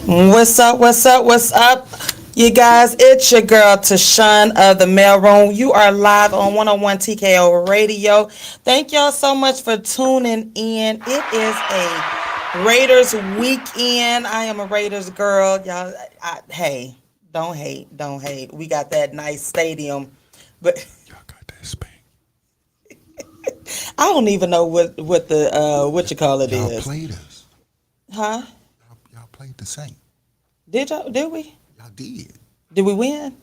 What's up? What's up? What's up? You guys, it's your girl TaShon of the Mailroom. You are live on 101 TKO Radio. Thank y'all so much for tuning in. It is a Raiders weekend. I am a Raiders girl. Y'all, hey, don't hate. Don't hate. We got that nice stadium. But Y'all got that spank. I don't even know what what you call it Y'all is. played us. Huh? Y'all played the Saints. Did y'all? Did we? Y'all did. Did we win?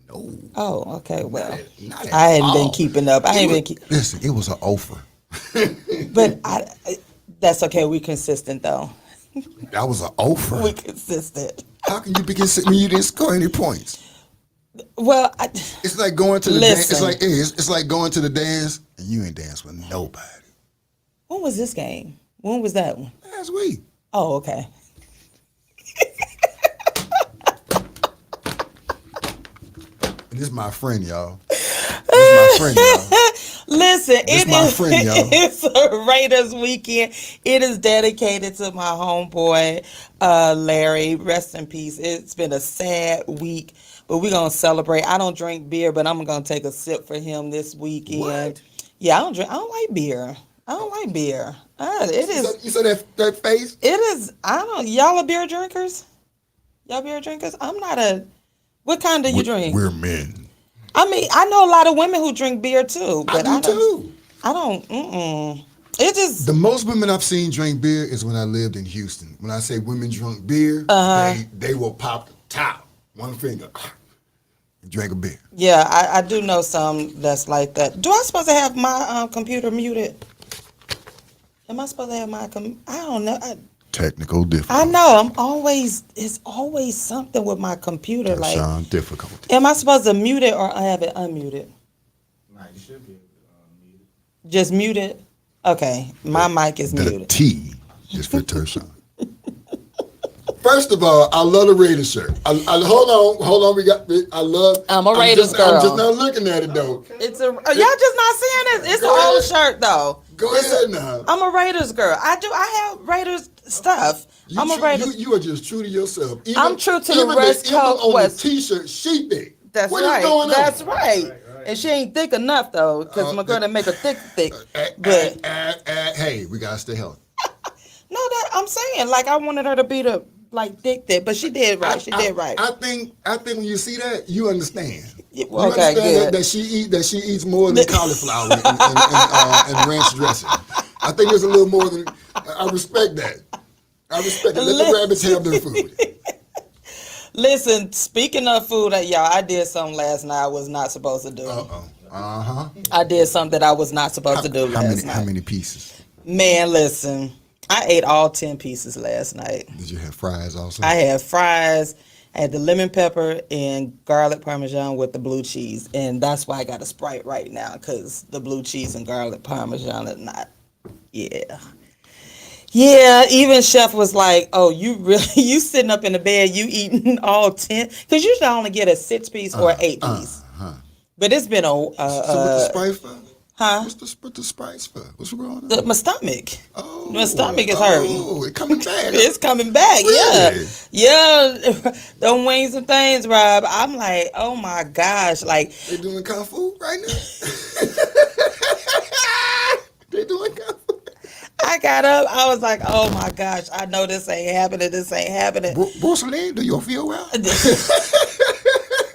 No. Oh, okay. Well, Not at I hadn't all. been keeping up. Listen, it was an offer. But that's okay. We consistent though. That was an offer. We consistent. How can you be consistent when you didn't score any points? Well, It's like going to the dance. listen. It's like going to the dance and you ain't dance with nobody. When was this game? When was that one? Last week. Oh, okay. And this is my friend, y'all. This is my friend, y'all. Listen, This my friend, y'all. it's a Raiders weekend. It is dedicated to my homeboy, Larry. Rest in peace. It's been a sad week, but we're gonna celebrate. I don't drink beer, but I'm gonna take a sip for him this weekend. What? Yeah, I don't drink. I don't like beer. I don't like beer. It is. You saw that face? It is. I don't. Y'all are beer drinkers? Y'all beer drinkers? I'm not a. What kind do you drink? We're men. I mean, I know a lot of women who drink beer too, but I do too. I don't. It just. The most women I've seen drink beer is when I lived in Houston. When I say women drunk beer, they will pop the top, one finger, and drink a beer. Yeah, I do know some that's like that. Do I supposed to have my computer muted? Am I supposed to have my I don't know. Technical difficulty. I know. It's always something with my computer. Like, TaShon difficulty. am I supposed to mute it or have it unmuted? Nah, you should be able to mute it. Just mute it? Okay. My mic is The muted. T is for TaShon. First of all, I love the Raiders shirt. Hold on. I love. I'm a Raiders girl. I'm just not looking at it though. It's a. Y'all just not seeing it. It's an Go old ahead. shirt though. Go ahead now. I'm a Raiders girl. I have Raiders stuff. I'm a Raiders. You are just true to yourself. I'm true to the even West even Coast. on West. the T-shirt, she thick. That's What is right. going on? That's right. And she ain't thick enough though, because I'm gonna make her thick. But hey, we gotta stay healthy. no, that I'm saying, like, I wanted her to be the thick, but she did right. She did right. I think when you see that, you understand. Yeah, You okay, understand good. that she eats more than cauliflower and ranch dressing. I think there's a little more than. I respect that. Let the rabbits have their food. Listen, speaking of food, y'all, I did something last night I was not supposed to do. I did something that I was not supposed to do last night. How many pieces? Man, listen, I ate all 10 pieces last night. Did you have fries also? I had fries. I had the lemon pepper and garlic parmesan with the blue cheese. And that's why I got a Sprite right now, because the blue cheese and garlic parmesan is not, yeah. Yeah, even Chef was like, oh, you sitting up in the bed, you eating all 10? Because usually I only get a 6-piece or 8-piece. But it's been so what the Sprite for? Huh? What's the Sprite for? What's going on? My stomach. Oh, My stomach is hurting. Oh, it's coming back. It's coming back, Really? yeah. Them wings and things, Rob. I'm like, oh my gosh, like They doing kung fu right now? They doing kung fu. I got up, I was like, oh my gosh, I know this ain't happening. Bruce Lee, do you feel well?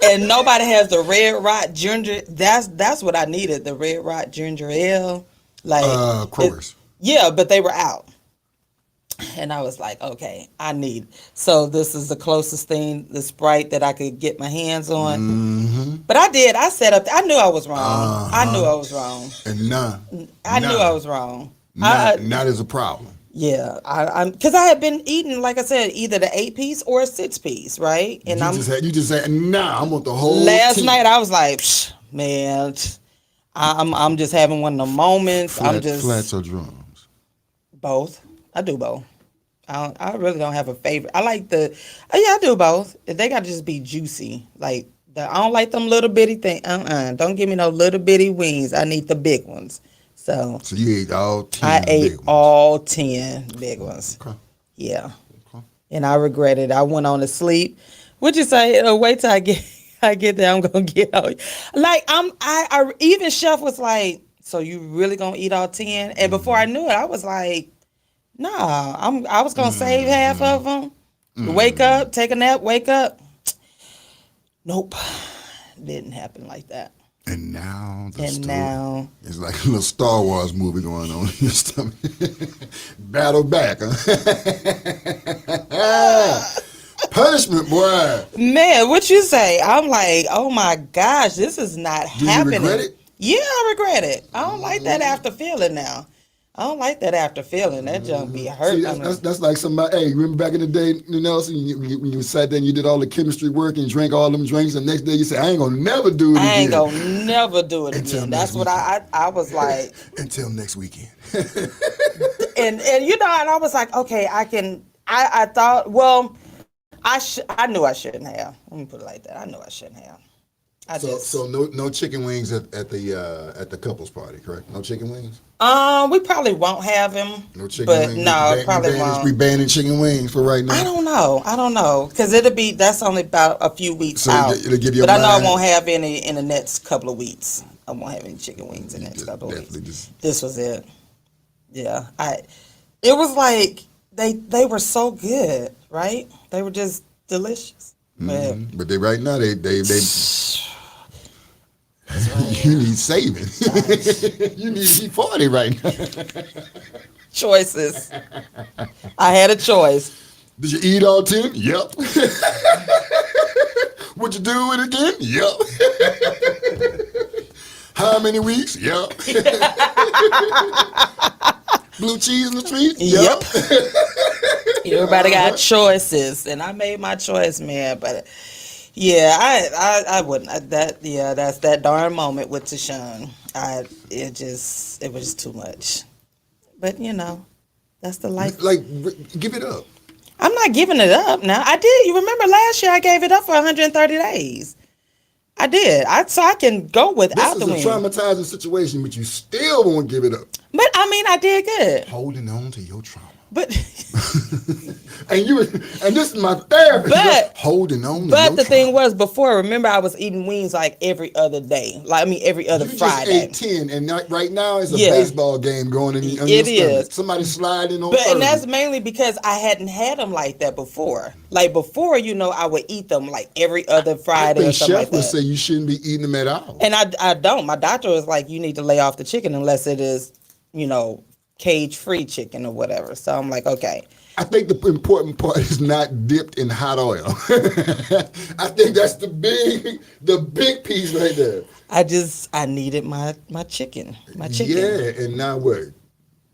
And nobody has the red rock ginger. That's what I needed, the red rock ginger ale. Like Kroger's. yeah, but they were out. And I was like, okay, I need. So this is the closest thing, the Sprite that I could get my hands on. Mm-hmm. But I set up. I knew I was wrong. I knew I was wrong. And I knew I was wrong. Not is a problem. Yeah, I'm because I had been eating, like I said, either the 8-piece or a 6-piece, right? And You just said, nah, I want the whole. last night I was like, man, I'm just having one of the moments. Flats or drums. Both. I do both. I really don't have a favorite. I like I do both. They got to just be juicy. Like I don't like them little bitty thing. Don't give me no little bitty wings. I need the big ones. So you ate all 10 I ate big ones. all 10 big ones. Okay. Yeah. Okay. and I regret it. I went on to sleep. Would you say, wait till I get there, I'm gonna get out. Like I even Chef was like, so you really gonna eat all 10? And before I knew it, I was like, nah, I was gonna save half of them. Wake up, take a nap, wake up. Nope, didn't happen like that. And now the And story. now, It's like a little Star Wars movie going on in your stomach. Battle back, huh? Punishment, boy. man, what you say? I'm like, oh my gosh, this is not Do you happening. regret it? Yeah, I regret it. I don't like that after feeling now. I don't like that after feeling. That junk be hurt. See, that's like somebody. Hey, remember back in the day, Nelson, when you sat there and you did all the chemistry work and drank all them drinks, and the next day you say, "I ain't gonna never do it again." I ain't gonna never do it Until again. next That's what I was like. Until next weekend. and you know, and I was like, okay, I can. I thought, well, I knew I shouldn't have. Let me put it like that. I knew I shouldn't have. So no chicken wings at the couples party, correct? No chicken wings. We probably won't have him. No chicken but wings. no, probably won't. We banning chicken wings for right now. I don't know, because that's only about a few weeks So out. it'll give you but a I know I mind. won't have any in the next couple of weeks. I won't have any chicken wings in the next couple of weeks. This was it. Yeah, it was like they were so good, right? They were just delicious. But they right now they you need saving. You need E40 right now. Choices. I had a choice. Did you eat all 10? Yep. Would you do it again? Yep. How many weeks? Yep. Blue cheese in the street? Yep. Everybody got choices, and I made my choice, man. But yeah, I wouldn't. That's that darn moment with TaShon. It was just too much. But you know, that's the life. Like, give it up. I'm not giving it up now. I did. You remember last year I gave it up for 130 days. I did. So I can go without the wing. This is a traumatizing situation, but you still won't give it up. But I mean, I did good. Holding on to your trauma. But and this is my therapy. But holding on. But the thing was, before, remember, I was eating wings like every other day. every other Friday. You just ate 10, and right now it's a baseball game going in. It is. Somebody sliding on. And that's mainly because I hadn't had them like that before. Like before, I would eat them like every other Friday or something like that. Chef would say you shouldn't be eating them at all. And I don't. My doctor was like, you need to lay off the chicken unless it is, cage-free chicken or whatever. So I'm like, okay. I think the important part is not dipped in hot oil. I think that's the big piece right there. I needed my chicken. Yeah, and now what?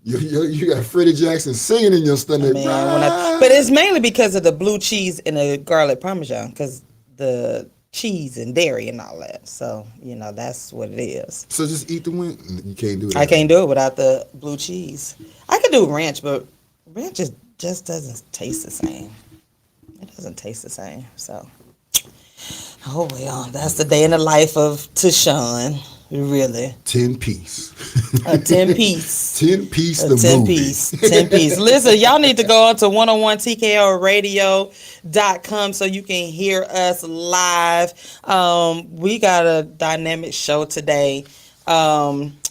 You got Freddie Jackson singing in your stomach. Man, but it's mainly because of the blue cheese and the garlic parmesan, because the cheese and dairy and all that. So, that's what it is. So just eat the wing. You can't do it. I can't do it without the blue cheese. I could do ranch, but ranch just doesn't taste the same. It doesn't taste the same. So, oh well, that's the day in the life of TaShon. Really. 10-piece. A 10-piece. 10-piece A the 10-piece. 10-piece. Listen, y'all need to go on to 101tklradio.com so you can hear us live. We got a dynamic show today.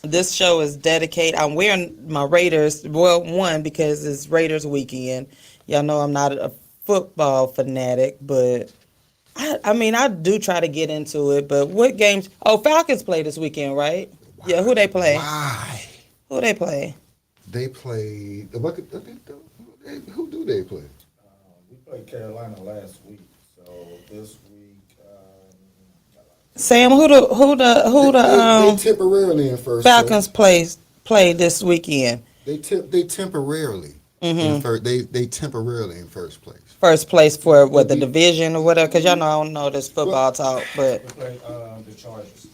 This show is dedicated. I'm wearing my Raiders. Well, one, because it's Raiders weekend. Y'all know I'm not a football fanatic, but I do try to get into it. But what games? Oh, Falcons play this weekend, right? Wow. Yeah, who they play? Why? Who they play? They play. Who do they play? We played Carolina last week, so this week. Sam, who they temporarily in first. Falcons play this weekend? They temporarily. They temporarily in first place. First place for what, the division or whatever? Because y'all know I don't know this football talk, but We played the Chargers.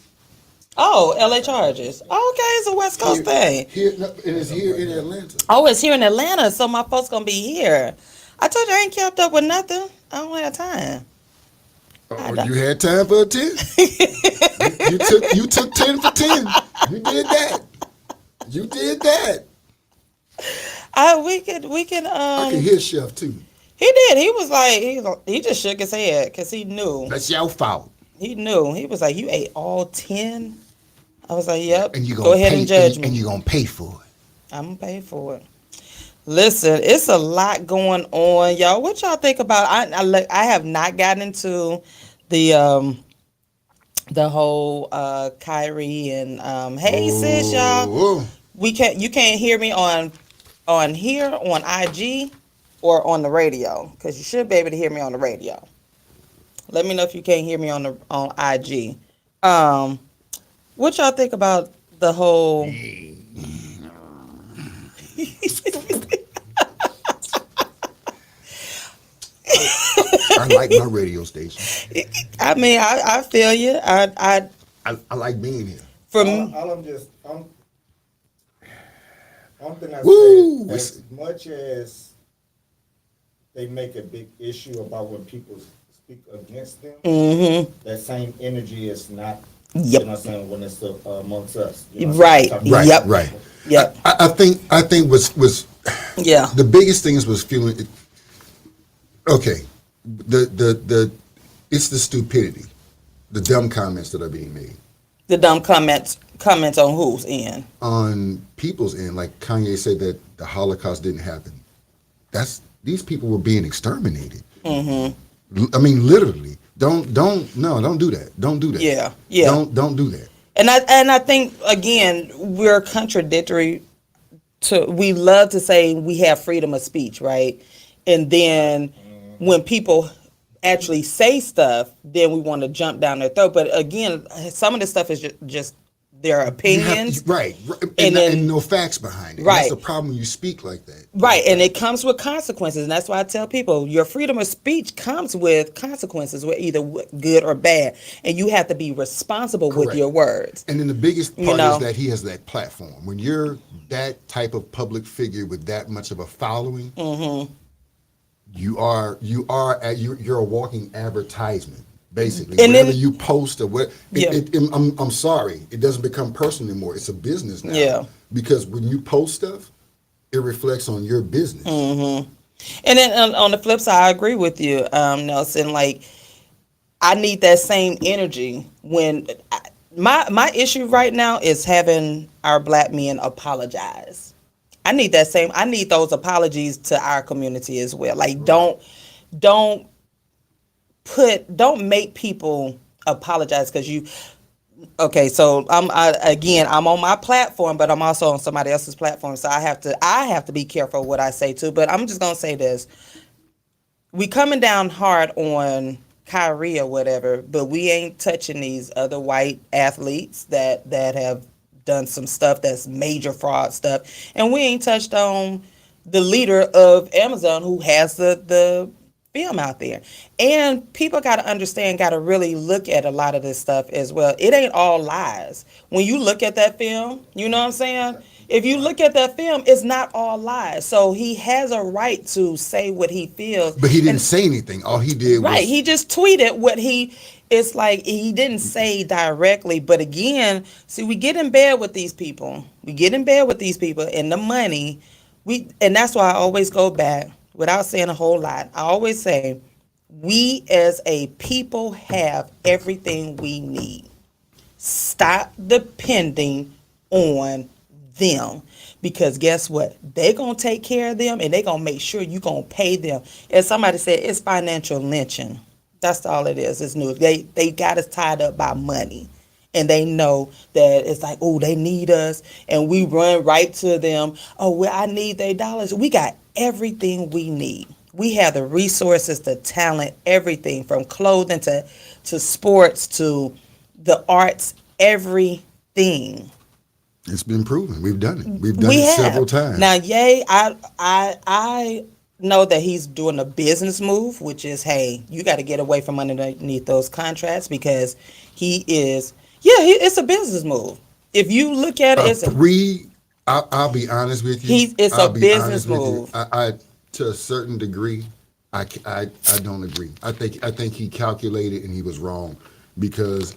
oh, LA Chargers. Okay, it's a West Coast thing. It's here in Atlanta. Oh, it's here in Atlanta, so my folks gonna be here. I told you I ain't kept up with nothing. I don't have time. Oh, you had time for a 10? you took 10 for 10. You did that. We can I can hear Chef too. He did. He was like, he just shook his head because he knew. That's your fault. He knew. He was like, you ate all 10? I was like, yep. And you Go gonna ahead pay and judge me. and you're gonna pay for it. I'm going to pay for it. Listen, it's a lot going on, y'all. What y'all think about? I have not gotten into the whole Kyrie and hey sis, y'all. Oh, You can't hear me on here on IG or on the radio, because you should be able to hear me on the radio. Let me know if you can't hear me on IG. What y'all think about the whole? I like my radio station. I mean, I feel you. I like being here. From One thing I Woo! say, as much as they make a big issue about when people speak against them, that same energy is not, Yep. you know what I'm saying, when it's amongst us. You know what I'm Right. saying? Right, Yep. right. Yep. I think was Yeah. the biggest things was feeling. Okay, the it's the stupidity, the dumb comments that are being made The dumb comments on whose end? on people's end. Like Kanye said that the Holocaust didn't happen. These people were being exterminated. I mean, literally. Don't do that. Don't do that. Yeah. Yeah. Don't do that. And I think again we're contradictory to. We love to say we have freedom of speech, right? And then when people actually say stuff, then we want to jump down their throat. But again, some of this stuff is just their opinions, Right. And then- and no facts behind it. Right. And that's the problem when you speak like that. right? And it comes with consequences, and that's why I tell people your freedom of speech comes with consequences, with either good or bad, and you have to be responsible with Correct. your words. And then the biggest You part know? is that he has that platform. When you're that type of public figure with that much of a following, you're a walking advertisement, basically. And Whatever then- you post or what, Yeah. I'm sorry, it doesn't become personal anymore. It's a business now. Yeah. Because when you post stuff, it reflects on your business. And then on the flip side, I agree with you, Nelson. Like, I need that same energy when my issue right now is having our black men apologize. I need that same. I need those apologies to our community as well. Like, don't make people apologize because you. Okay, so I'm on my platform, but I'm also on somebody else's platform, so I have to be careful what I say too. But I'm just gonna say this: we coming down hard on Kyrie or whatever, but we ain't touching these other white athletes that have done some stuff that's major fraud stuff, and we ain't touched on the leader of Amazon who has the film out there. And people got to understand, got to really look at a lot of this stuff as well. It ain't all lies. When you look at that film, you know what I'm saying? If you look at that film, it's not all lies. So he has a right to say what he feels. But he didn't say anything. All he did was Right. He just tweeted it's like he didn't say directly. But again, see, we get in bed with these people. We get in bed with these people and the money. And that's why I always go back without saying a whole lot. I always say, we as a people have everything we need. Stop depending on them, because guess what? They're going to take care of them, and they're going to make sure you're going to pay them. As somebody said, it's financial lynching. That's all it is. It's news. They got us tied up by money. And they know that it's like, oh, they need us. And we run right to them. Oh, well, I need their dollars. We got everything we need. We have the resources, the talent, everything from clothing to sports to the arts, everything. It's been proven. We've done it. We've done it several times. Now, I know that he's doing a business move, which is, hey, you got to get away from underneath those contracts, because he is, it's a business move. If you look at it, I'll be honest with you. It's a business move. I to a certain degree, I don't agree. I think he calculated and he was wrong, because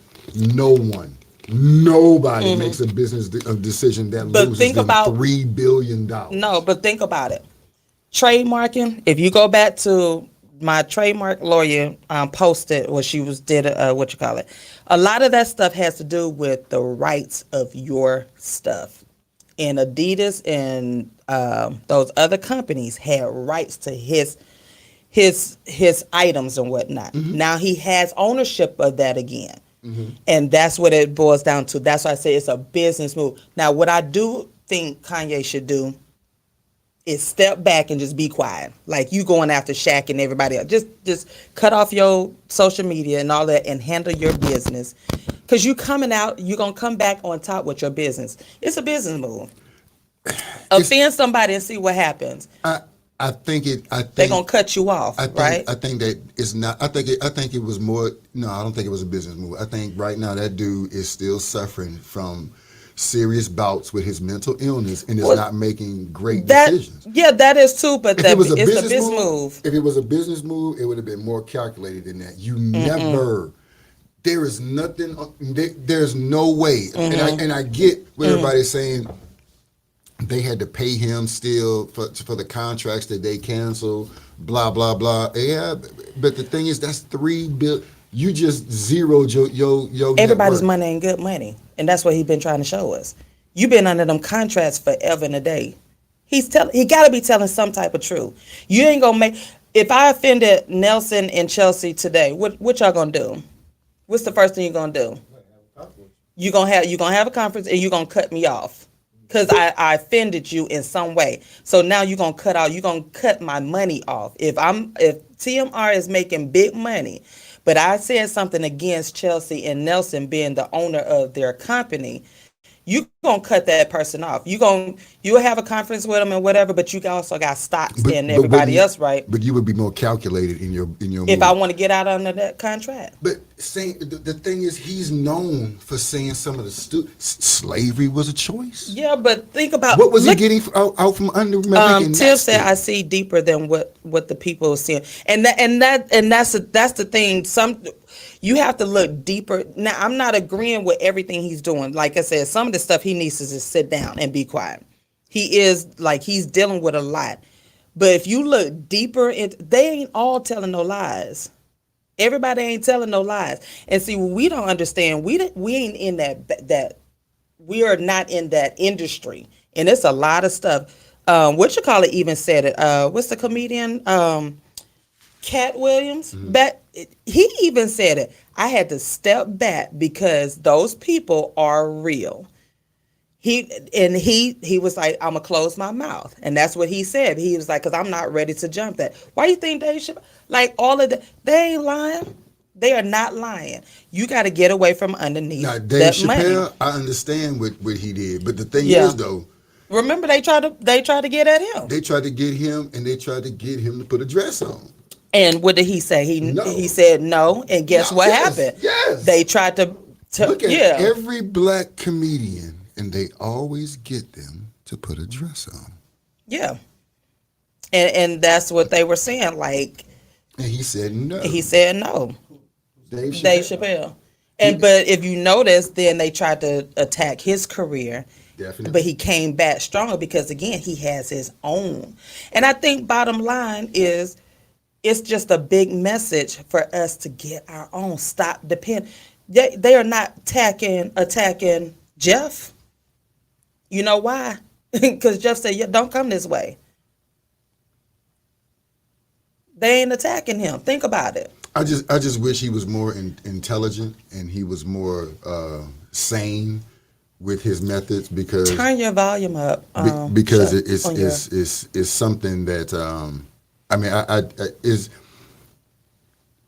nobody makes a business decision that loses them $3 billion. No, but think about it. trademarking, if you go back to my trademark lawyer posted what she was did what you call it, a lot of that stuff has to do with the rights of your stuff, and Adidas and those other companies had rights to his items and whatnot. Now he has ownership of that again. And that's what it boils down to. That's why I say it's a business move. Now, what I do think Kanye should do is step back and just be quiet. Like you going after Shaq and everybody else. Just cut off your social media and all that and handle your business. Because you coming out, you're going to come back on top with your business. It's a business move. Offend somebody and see what happens. I think They're going to cut you off, right? I think that it's not. I think it was more. No, I don't think it was a business move. I think right now that dude is still suffering from serious bouts with his mental illness and is not making great decisions. Yeah, that is too. But If it was a it's business a move. If it was a business move, it would have been more calculated than that. You never. There is nothing. There's no way. And I get what everybody's saying. They had to pay him still for the contracts that they canceled, blah, blah, blah. Yeah, but the thing is, that's $3 billion. You just zeroed your Everybody's net worth. money ain't good money. And that's what he's been trying to show us. You've been under them contracts forever and a day. He got to be telling some type of truth. You ain't going to make... If I offended Nelson and Chelsea today, what y'all going to do? What's the first thing you're going to do? You're going to have a conference and you're going to cut me off. Because I offended you in some way. So now you're going to cut my money off. If TMR is making big money, but I said something against Chelsea and Nelson being the owner of their company, you gonna cut that person off. You'll have a conference with them and whatever, but you also got stocks and everybody else, right? But you would be more calculated in your if move. I want to get out under that contract. But saying the thing is, he's known for saying some of the slavery was a choice. Yeah, but think about what was he getting out from under? Tiff said, "I see deeper than what the people are seeing," and that's the thing. You have to look deeper. Now, I'm not agreeing with everything he's doing. Like I said, some of the stuff he needs to just sit down and be quiet. He's dealing with a lot. But if you look deeper, they ain't all telling no lies. Everybody ain't telling no lies. And see, we don't understand. We ain't in that. We are not in that industry. And it's a lot of stuff. Even said it. What's the comedian? Cat Williams, he even said it. I had to step back because those people are real. He was like, I'm gonna close my mouth, and that's what he said. He was like, because I'm not ready to jump that. Why you think they should? Like all of that, they ain't lying. They are not lying. You got to get away from underneath now, Dave that Chappelle, money. I understand what he did, but the thing is though. Remember, they tried to get at him. They tried to get him, and they tried to get him to put a dress on. And what did he say? He said no, and guess what happened? Yes. They tried to look at every black comedian, and they always get them to put a dress on. Yeah, and that's what they were saying. Like, and he said no. Dave Chappelle. But if you notice, then they tried to attack his career. Definitely. But he came back stronger because again, he has his own. And I think bottom line is, it's just a big message for us to get our own. Stop depend. They are not attacking Jeff. You know why? Because Jeff said, yeah, don't come this way. They ain't attacking him. Think about it. I just wish he was more intelligent and he was more sane with his methods, because turn your volume up. Because it's something that is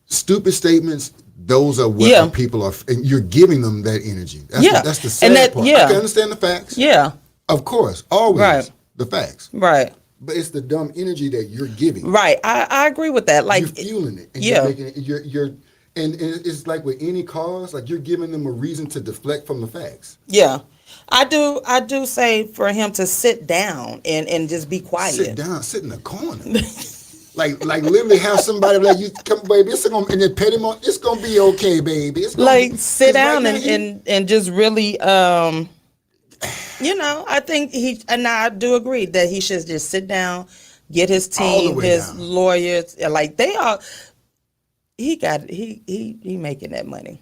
stupid statements. Those are what people are, and you're giving them that energy. That's the sad part. I can understand the facts. Yeah, of course, always the facts. Right. But it's the dumb energy that you're giving. Right. I agree with that. Like, you're fueling it. And you're making it. And it's like with any cause, like you're giving them a reason to deflect from the facts. Yeah. I do say for him to sit down and just be quiet. Sit down, sit in the corner. like literally have somebody like, you come, baby, and then pet him on, it's gonna be okay, baby. It's gonna sit down and just really I think I do agree that he should just sit down, get his All the team, way his down. lawyers, like they are. He making that money.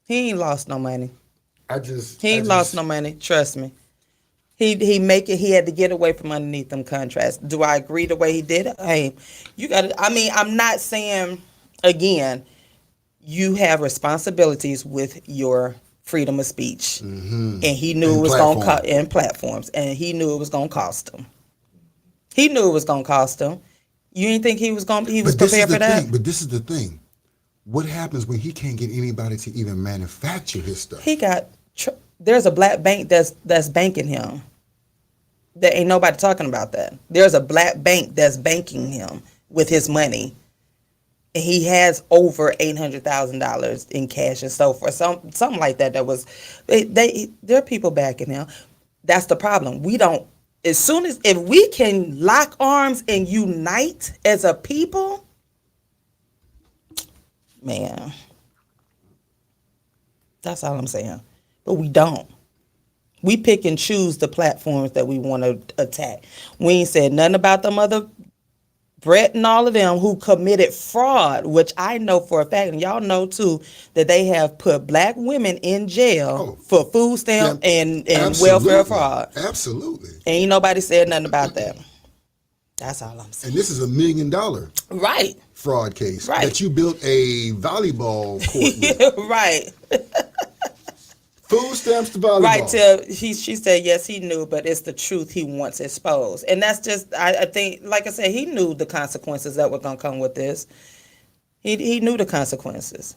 He ain't lost no money. I just, He I ain't lost just, no money. Trust me. He make it. He had to get away from underneath them contracts. Do I agree the way he did it? Hey, you got to. I mean, I'm not saying again. You have responsibilities with your freedom of speech, and he knew it and was going to platform. cost in platforms, and he knew it was going to cost him. He knew it was going to cost him. You didn't think he was going? He was But this is prepared the for that? thing. But this is the thing. What happens when he can't get anybody to even manufacture his stuff? He got. There's a black bank that's banking him. There ain't nobody talking about that. There's a black bank that's banking him with his money. And he has over $800,000 in cash and so forth. Something like that. That was there are people backing him. That's the problem. We don't. As soon as if we can lock arms and unite as a people, man, that's all I'm saying. But we don't. We pick and choose the platforms that we want to attack. We ain't said nothing about them other Brett and all of them who committed fraud, which I know for a fact, and y'all know too, that they have put black women in jail Oh, for food stamp yeah, and welfare absolutely, fraud. absolutely. Ain't nobody said nothing about that. That's all I'm And saying. this is $1 million Right. fraud case Right. that you built a volleyball court with. Right. Food stamps to Right. volleyball. Till she said yes, he knew, but it's the truth he wants exposed, and that's just I think, like I said, he knew the consequences that were gonna come with this. He knew the consequences.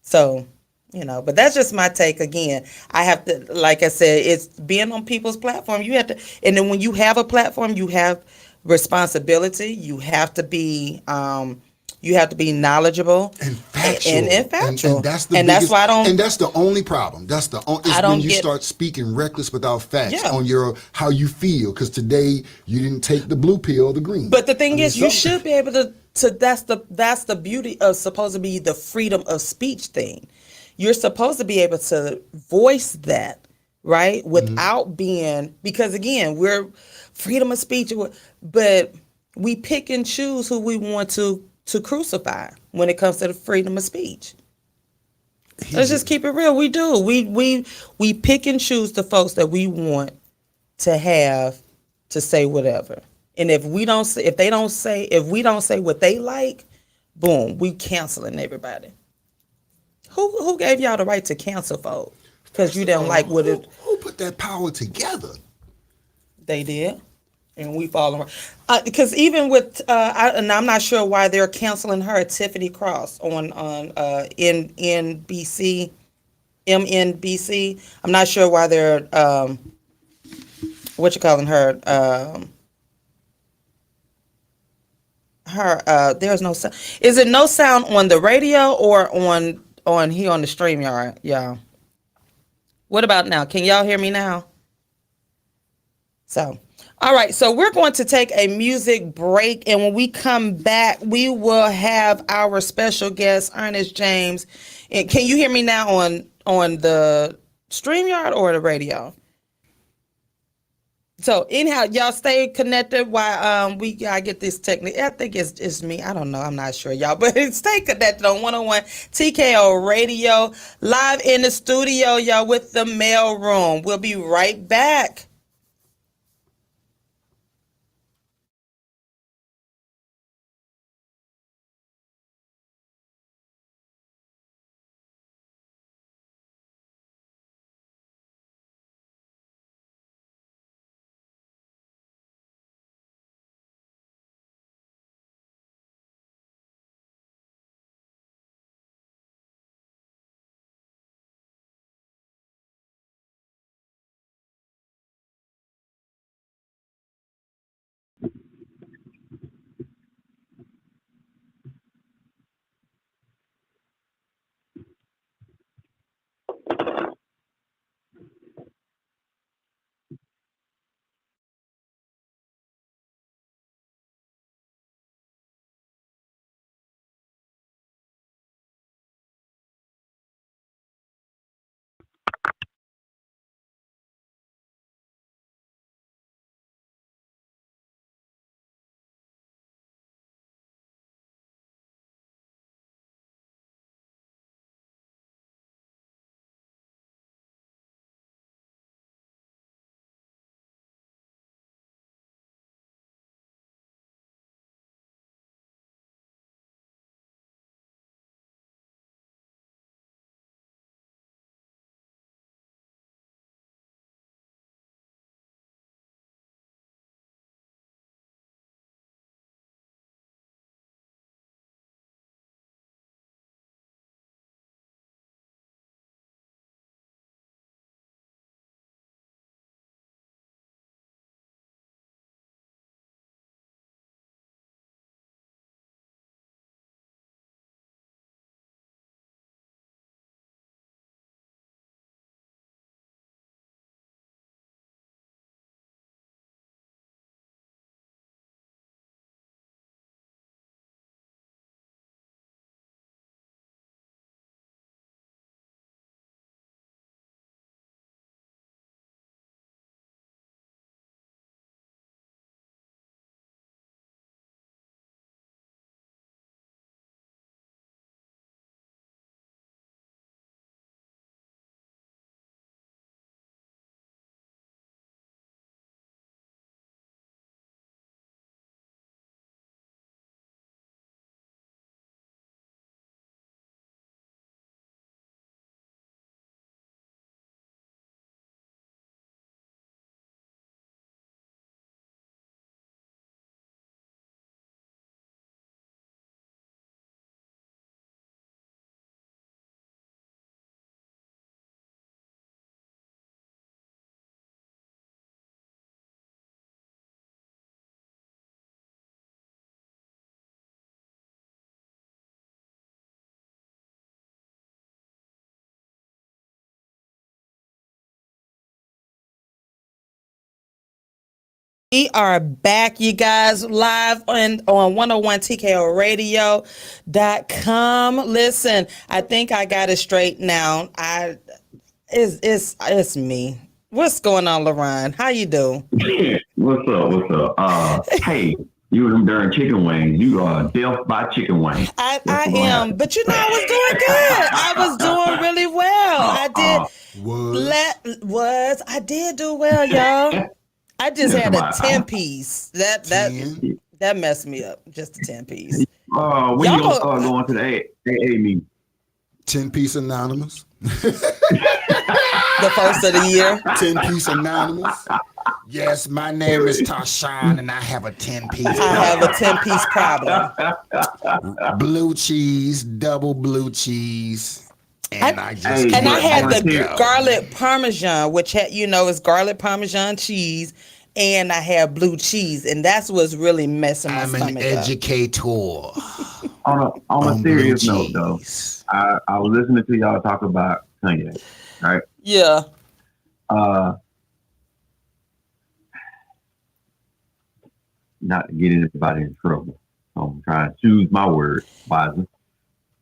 So, but that's just my take. Again, I have to, like I said, it's being on people's platform. You have to, and then when you have a platform, you have responsibility. You have to be knowledgeable And and factual, and factual. that's the And that's biggest, why I don't, and that's the only problem. That's the only I is when don't you get, start speaking reckless without facts yeah. on your how you feel. Because today you didn't take the blue pill or the green. But the I thing mean, is, you some should be able to that's the beauty of supposed to be the freedom of speech thing. You're supposed to be able to voice that, right? Without being, because again, we're freedom of speech, but we pick and choose who we want to crucify when it comes to the freedom of speech. he Let's just just keep it real. We do. We pick and choose the folks that we want to have to say whatever. And if we don't say, if we don't say what they like, boom, we canceling everybody. Who gave y'all the right to cancel folks? Because first you of didn't all, like what who put that power together? they did, and we follow her. Because even with, and I'm not sure why they're canceling her, Tiffany Cross on NBC, MNBC. I'm not sure why they're what you calling her. There's no sound. Is it no sound on the radio or on here on the stream yard, y'all? What about now? Can y'all hear me now? So, all right. So we're going to take a music break, and when we come back, we will have our special guest, Ernest James. And can you hear me now on the stream yard or the radio? So anyhow, y'all stay connected while we gotta get this technique. I think it's me. I don't know. I'm not sure, y'all, but stay connected on 101 TKO Radio, live in the studio, y'all, with the mail room. We'll be right back. We are back, you guys, live on 101TKORadio.com. Listen, I think I got it straight now. It's me. What's going on, LaRon? How you doing? What's up? What's up? Hey, you was them darn chicken wings. You are death by chicken wings. I That's what's gonna am, happen. but I was doing good. I was doing really well. I did I did do well, y'all. I just Yes, had a somebody. 10 piece. Ten. That messed me up. Just a 10 piece. When you gonna Y'all, start going to the AA meeting? 10-piece anonymous. the first of the year. 10-piece anonymous. Yes, my name is TaShon, and I have a 10-piece. I have a 10 piece problem. Blue cheese, double blue cheese. And I just Hey, And I but had wanna the tell- garlic parmesan, which had, is garlic parmesan cheese, and I had blue cheese, and that's what's really messing my I'm an stomach up. educator. on a blue serious note, though, cheese. I was listening to y'all talk about Kanye, right? Yeah. Not to get anybody in trouble. So I'm trying to choose my words wisely.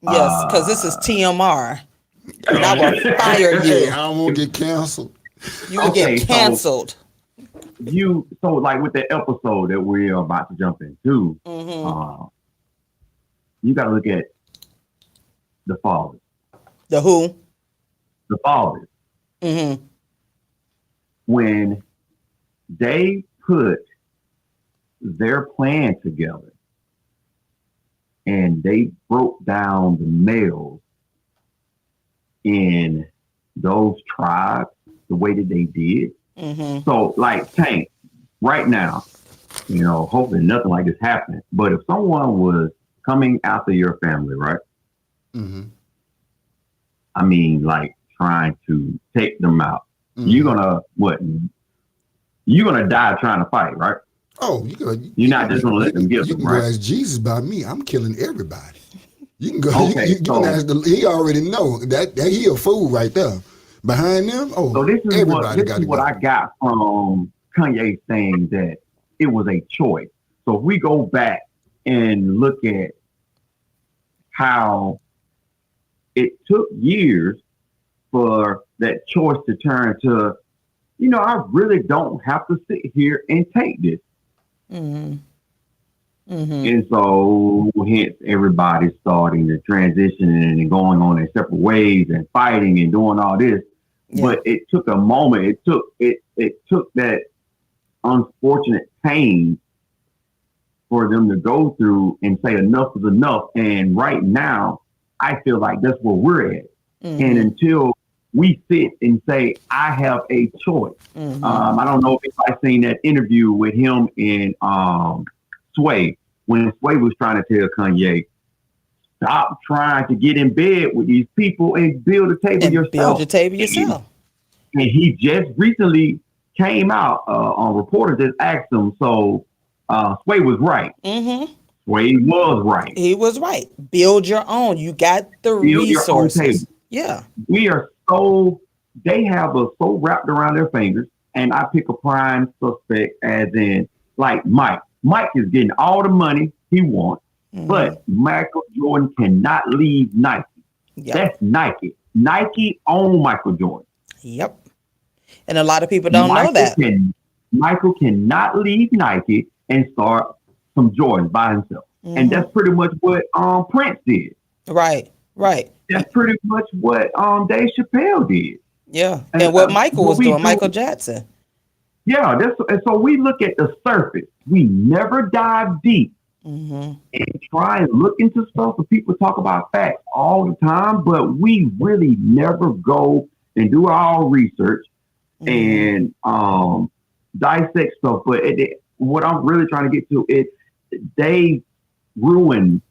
Yes, because this is TMR. And I will fire Hey, you. I don't want to get canceled. You will Okay, get canceled. So like with the episode that we are about to jump into, you got to look at the fathers. The who? The fathers. Mm-hmm. When they put their plan together and they broke down the males in those tribes the way that they did. Mm-hmm. So, like Tank, right now, hopefully nothing like this happening. But if someone was coming after your family, right? Mm-hmm. I mean, like trying to take them out. Mm-hmm. You're gonna what? You're gonna die trying to fight, right? Oh, You're not just gonna let them get You them, can go right? ask Jesus about me. I'm killing everybody. You can go. Okay, you can ask he already know that he a fool right there. Behind them, So this is what I got from Kanye saying that it was a choice. So if we go back and look at how it took years for that choice to turn to, I really don't have to sit here and take this. Mm-hmm. Mm-hmm. And so hence everybody starting to transition and going on their separate ways and fighting and doing all this. Yeah. But it took a moment. It took that unfortunate pain for them to go through and say enough is enough. And right now, I feel like that's where we're at. Mm-hmm. And until we sit and say, I have a choice. Mm-hmm. I don't know if I've seen that interview with him and Sway, when Sway was trying to tell Kanye, stop trying to get in bed with these people and build a table yourself. Build your table yourself. And he just recently came out on reporters that asked him. So Sway was right. Mm-hmm. Sway was right. He was right. Build your own. You got the Build your own resources. table. Yeah. We are they have us so wrapped around their fingers. And I pick a prime suspect as in like Mike. Mike is getting all the money he wants, but Michael Jordan cannot leave Nike. Yep. That's Nike. Nike own Michael Jordan. Yep. And a lot of people don't know that. Michael cannot leave Nike and start some Jordans by himself. And that's pretty much what Prince did. Right. That's pretty much what Dave Chappelle did. Yeah. And what Michael was doing, Michael Jackson. Yeah, and so we look at the surface. We never dive deep and try and look into stuff. So people talk about facts all the time, but we really never go and do our research and dissect stuff. But what I'm really trying to get to is they ruined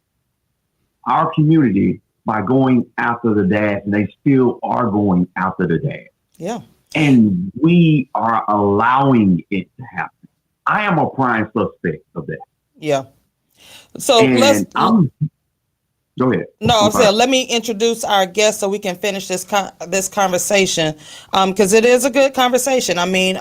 our community by going after the dad, and they still are going after the dad. Yeah. And we are allowing it to happen. I am a prime suspect of that. Yeah. So and Go ahead. No, I'm I'm saying sorry. let me introduce our guest so we can finish this conversation, because it is a good conversation. I mean,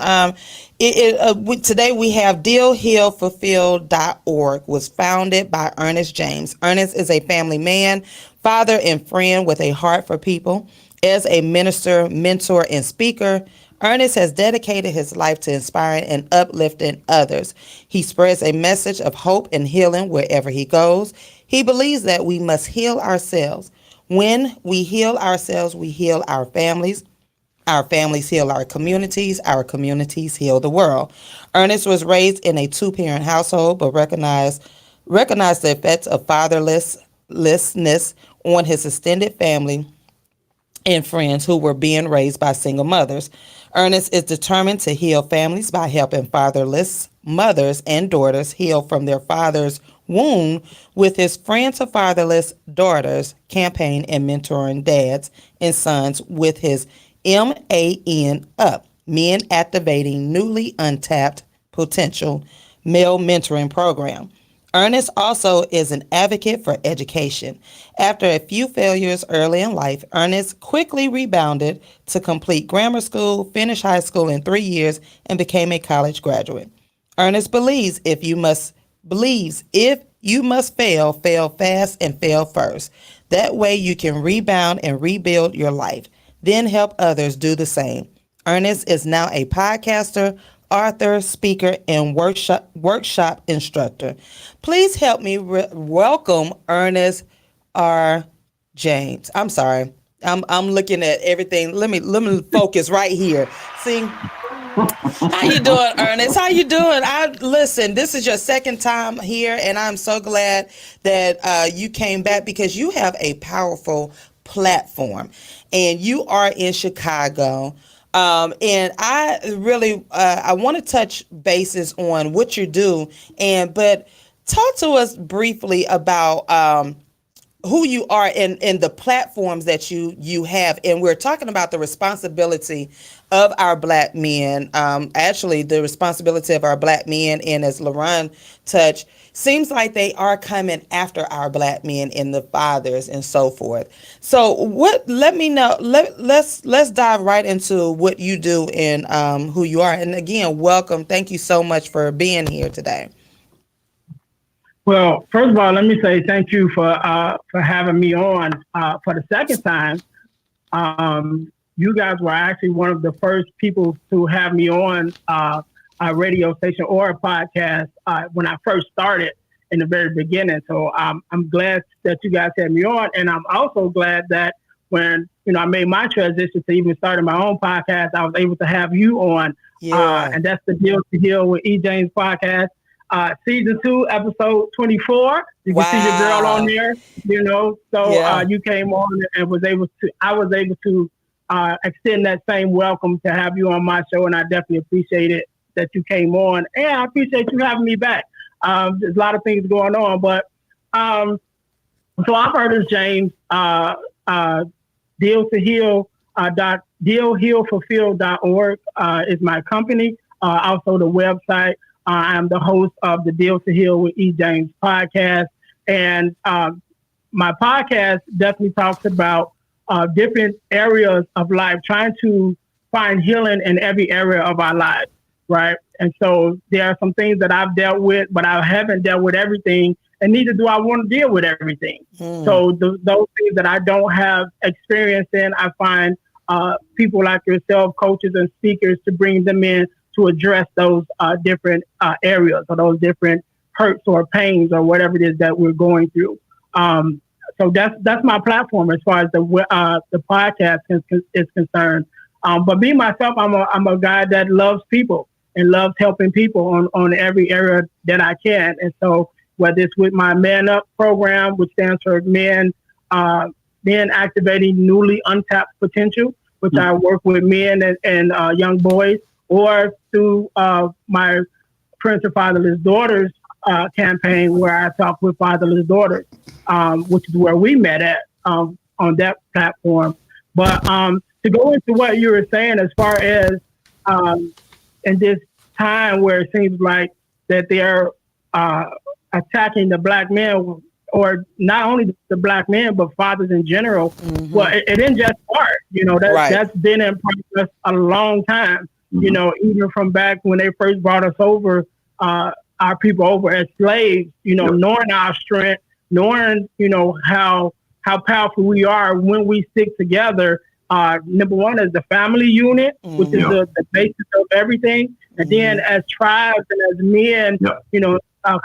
today we have dealhealfulfill.org was founded by Ernest James. Ernest is a family man, father, and friend with a heart for people. As a minister, mentor, and speaker, Ernest has dedicated his life to inspiring and uplifting others. He spreads a message of hope and healing wherever he goes. He believes that we must heal ourselves. When we heal ourselves, we heal our families. Our families heal our communities heal the world. Ernest was raised in a two-parent household, but recognized the effects of fatherlessness on his extended family and friends who were being raised by single mothers. Ernest is determined to heal families by helping fatherless mothers and daughters heal from their father's wound with his Friends of Fatherless Daughters campaign and mentoring dads and sons with his MAN Up, Men Activating Newly Untapped Potential Male Mentoring Program. Ernest also is an advocate for education. After a few failures early in life, Ernest quickly rebounded to complete grammar school, finish high school in 3 years, and became a college graduate. Ernest believes if you must fail, fail fast and fail first. That way you can rebound and rebuild your life. Then help others do the same. Ernest is now a podcaster, author, speaker, and workshop instructor. Please help me welcome Ernest R. James. I'm sorry. I'm looking at everything. Let me focus right here. See, how you doing, Ernest? How you doing? Listen. This is your second time here, and I'm so glad that you came back because you have a powerful platform, and you are in Chicago. And I really I want to touch bases on what you do, but talk to us briefly about who you are and the platforms that you have. And we're talking about the responsibility of our black men, actually the responsibility of our black men, and as LaRon touched, seems like they are coming after our black men and the fathers and so forth. So let me know, let's dive right into what you do and who you are. And again, welcome. Thank you so much for being here today. Well, first of all, let me say thank you for having me on for the second time. You guys were actually one of the first people to have me on a radio station or a podcast when I first started in the very beginning. So I'm glad that you guys had me on, and I'm also glad that when I made my transition to even starting my own podcast, I was able to have you on. Yeah. And that's the Deal to Heal with E. James podcast. Season 2, episode 24. You can see your girl on there, So Yeah. you came on and I was able to extend that same welcome to have you on my show, and I definitely appreciate it that you came on, and I appreciate you having me back. There's a lot of things going on, but so I'm Ernest James. Deal to Heal. Dealhealfulfill.org is my company. Also the website. I am the host of the Deal to Heal with E. James podcast. And my podcast definitely talks about different areas of life, trying to find healing in every area of our lives, right? And so there are some things that I've dealt with, but I haven't dealt with everything, and neither do I want to deal with everything. So those things that I don't have experience in, I find people like yourself, coaches and speakers, to bring them in to address those different areas or those different hurts or pains or whatever it is that we're going through. So that's my platform as far as the podcast is concerned. But me myself, I'm a guy that loves people and loves helping people on every area that I can. And so whether it's with my Man Up program, which stands for Men Activating Newly Untapped Potential, which I work with men and young boys, or through my Friends of Fatherless Daughters campaign, where I talk with fatherless daughters, which is where we met at on that platform. But to go into what you were saying, as far as in this time where it seems like that they're attacking the black men or not only the black men, but fathers in general. Well, it didn't just start. Right. That's been in progress a long time. Even from back when they first brought us over, our people over as slaves. Knowing our strength, knowing how powerful we are when we stick together. Number one is the family unit, which is the basis of everything. And then as tribes and as men,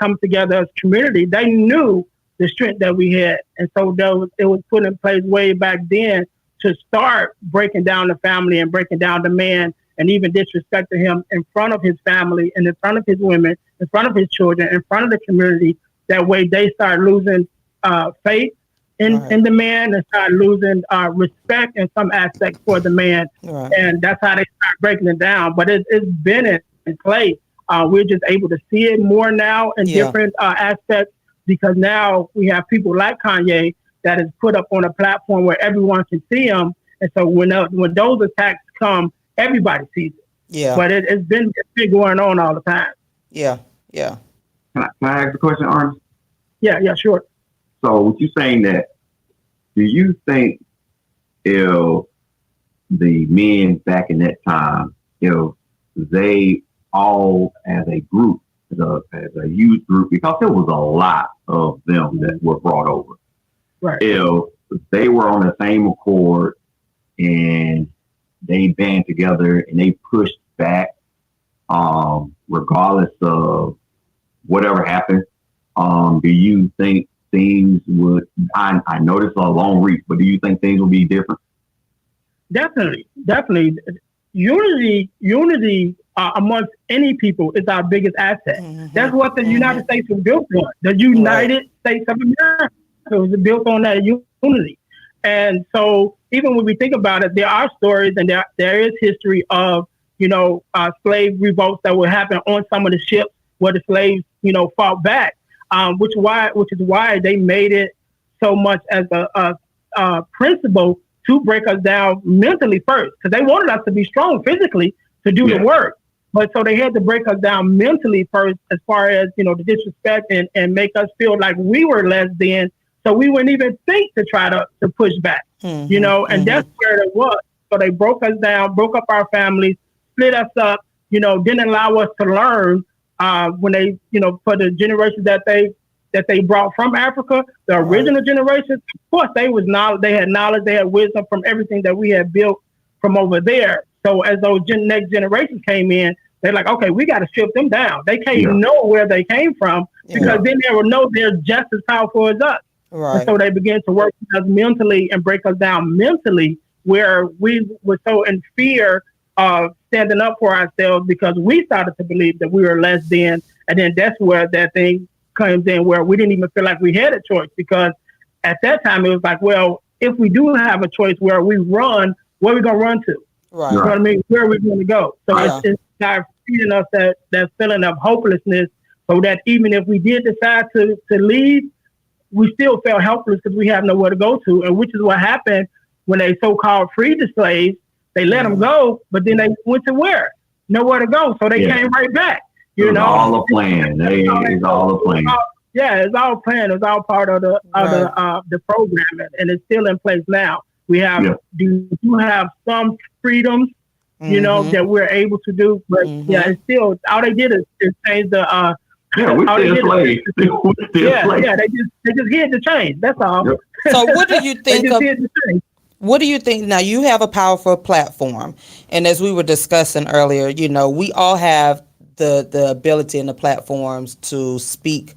come together as community, they knew the strength that we had. And so it was put in place way back then to start breaking down the family and breaking down the man and even disrespecting him in front of his family and in front of his women, in front of his children, in front of the community. That way they start losing faith in the man and start losing respect in some aspects for the man. Right. And that's how they start breaking it down. But it's been in place. We're just able to see it more now in different aspects because now we have people like Kanye that is put up on a platform where everyone can see him. And so when those attacks come, everybody sees it. Yeah. But it's been going on all the time. Yeah. Yeah. Can I ask a question, Ernest? Yeah, sure. So, what you saying that? Do you think if the men back in that time, if they all as a group, as a youth group, because there was a lot of them that were brought over, right? If they were on the same accord and they band together and they pushed back, regardless of whatever happened, do you think things would, I know this is a long reach, but do you think things will be different? Definitely. Unity amongst any people is our biggest asset. That's what the United States was built on. The United States of America was built on that unity. And so even when we think about it, there are stories and there is history of, slave revolts that would happen on some of the ships where the slaves, fought back. Which is why they made it so much as a principle to break us down mentally first, because they wanted us to be strong physically to do the work. But so they had to break us down mentally first, as far as the disrespect and make us feel like we were less than, so we wouldn't even think to try to push back. And that's where it was. So they broke us down, broke up our families, split us up. Didn't allow us to learn. When they, for the generations that they brought from Africa, the original generations, of course, they had knowledge, they had wisdom from everything that we had built from over there. So as those next generations came in, they're like, okay, we got to strip them down. They can't know where they came from because then they will know they're just as powerful as us. Right. And so they began to work with us mentally and break us down mentally, where we were so in fear of standing up for ourselves because we started to believe that we were less than. And then that's where that thing comes in, where we didn't even feel like we had a choice, because at that time it was like, well, if we do have a choice where we run, where are we going to run to? Right. You know what I mean? Where are we going to go? So it's not feeding us that feeling of hopelessness, so that even if we did decide to leave, we still felt helpless because we have nowhere to go to. And which is what happened when they so-called freed the slaves. They let them go, but then they went to where? Nowhere to go. So they came right back. It's all a plan. It's all a plan. It's all planned. It's all part of the program, and it's still in place now. We have do have some freedoms, that we're able to do, but it's still all they did is change the. We're still slaves. They just hid the change. That's all. Yep. So what do you think What do you think? Now, you have a powerful platform, and as we were discussing earlier, we all have the ability and the platforms to speak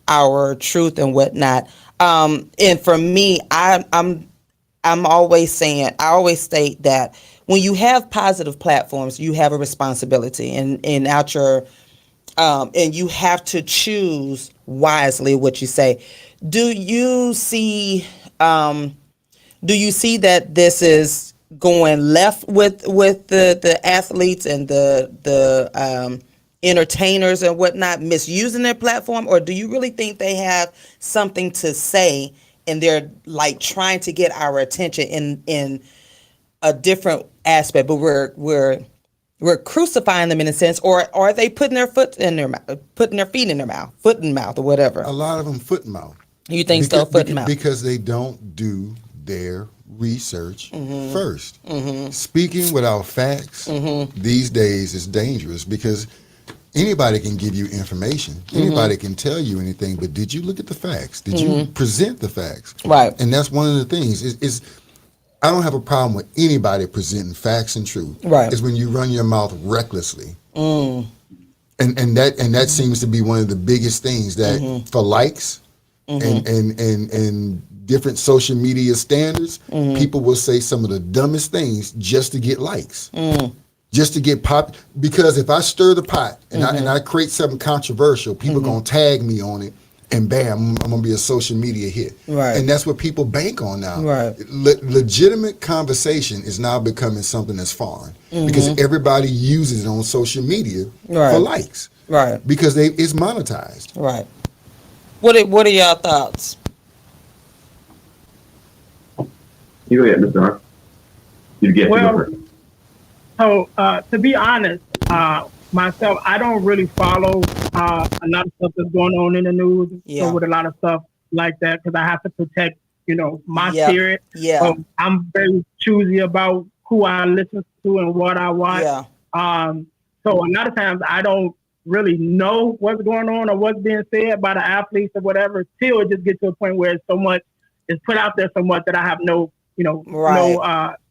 our truth and whatnot. And for me, I'm always saying, I always state that when you have positive platforms, you have a responsibility, and you have to choose wisely what you say. Do you see that this is going left with the athletes and the entertainers and whatnot misusing their platform, or do you really think they have something to say and they're like trying to get our attention in a different aspect, but we're crucifying them in a sense, or are they putting their feet in their mouth, foot in mouth, or whatever? A lot of them foot and mouth. You think so? Foot and mouth. Because they don't do their research first. Speaking without facts these days is dangerous because anybody can give you information. Anybody can tell you anything, but did you look at the facts? Did you present the facts? Right. And that's one of the things is I don't have a problem with anybody presenting facts and truth. Right. It's when you run your mouth recklessly. And that seems to be one of the biggest things that for likes and different social media standards, people will say some of the dumbest things just to get likes. Just to get pop, because if I stir the pot and I create something controversial, people gonna tag me on it, and bam, I'm gonna be a social media hit. Right. And that's what people bank on now. Right. Legitimate conversation is now becoming something that's foreign because everybody uses it on social media for likes. Right. Because it's monetized. Right. What are y'all thoughts? You go ahead, Mr. R. You get Well, so to be honest, myself, I don't really follow a lot of stuff that's going on in the news. Yeah. So with a lot of stuff like that, because I have to protect, my Yeah. spirit. Yeah. So I'm very choosy about who I listen to and what I watch. Yeah. So a lot of times I don't really know what's going on or what's being said by the athletes or whatever, till it just gets to a point where it's so much, it's put out there so much that I have no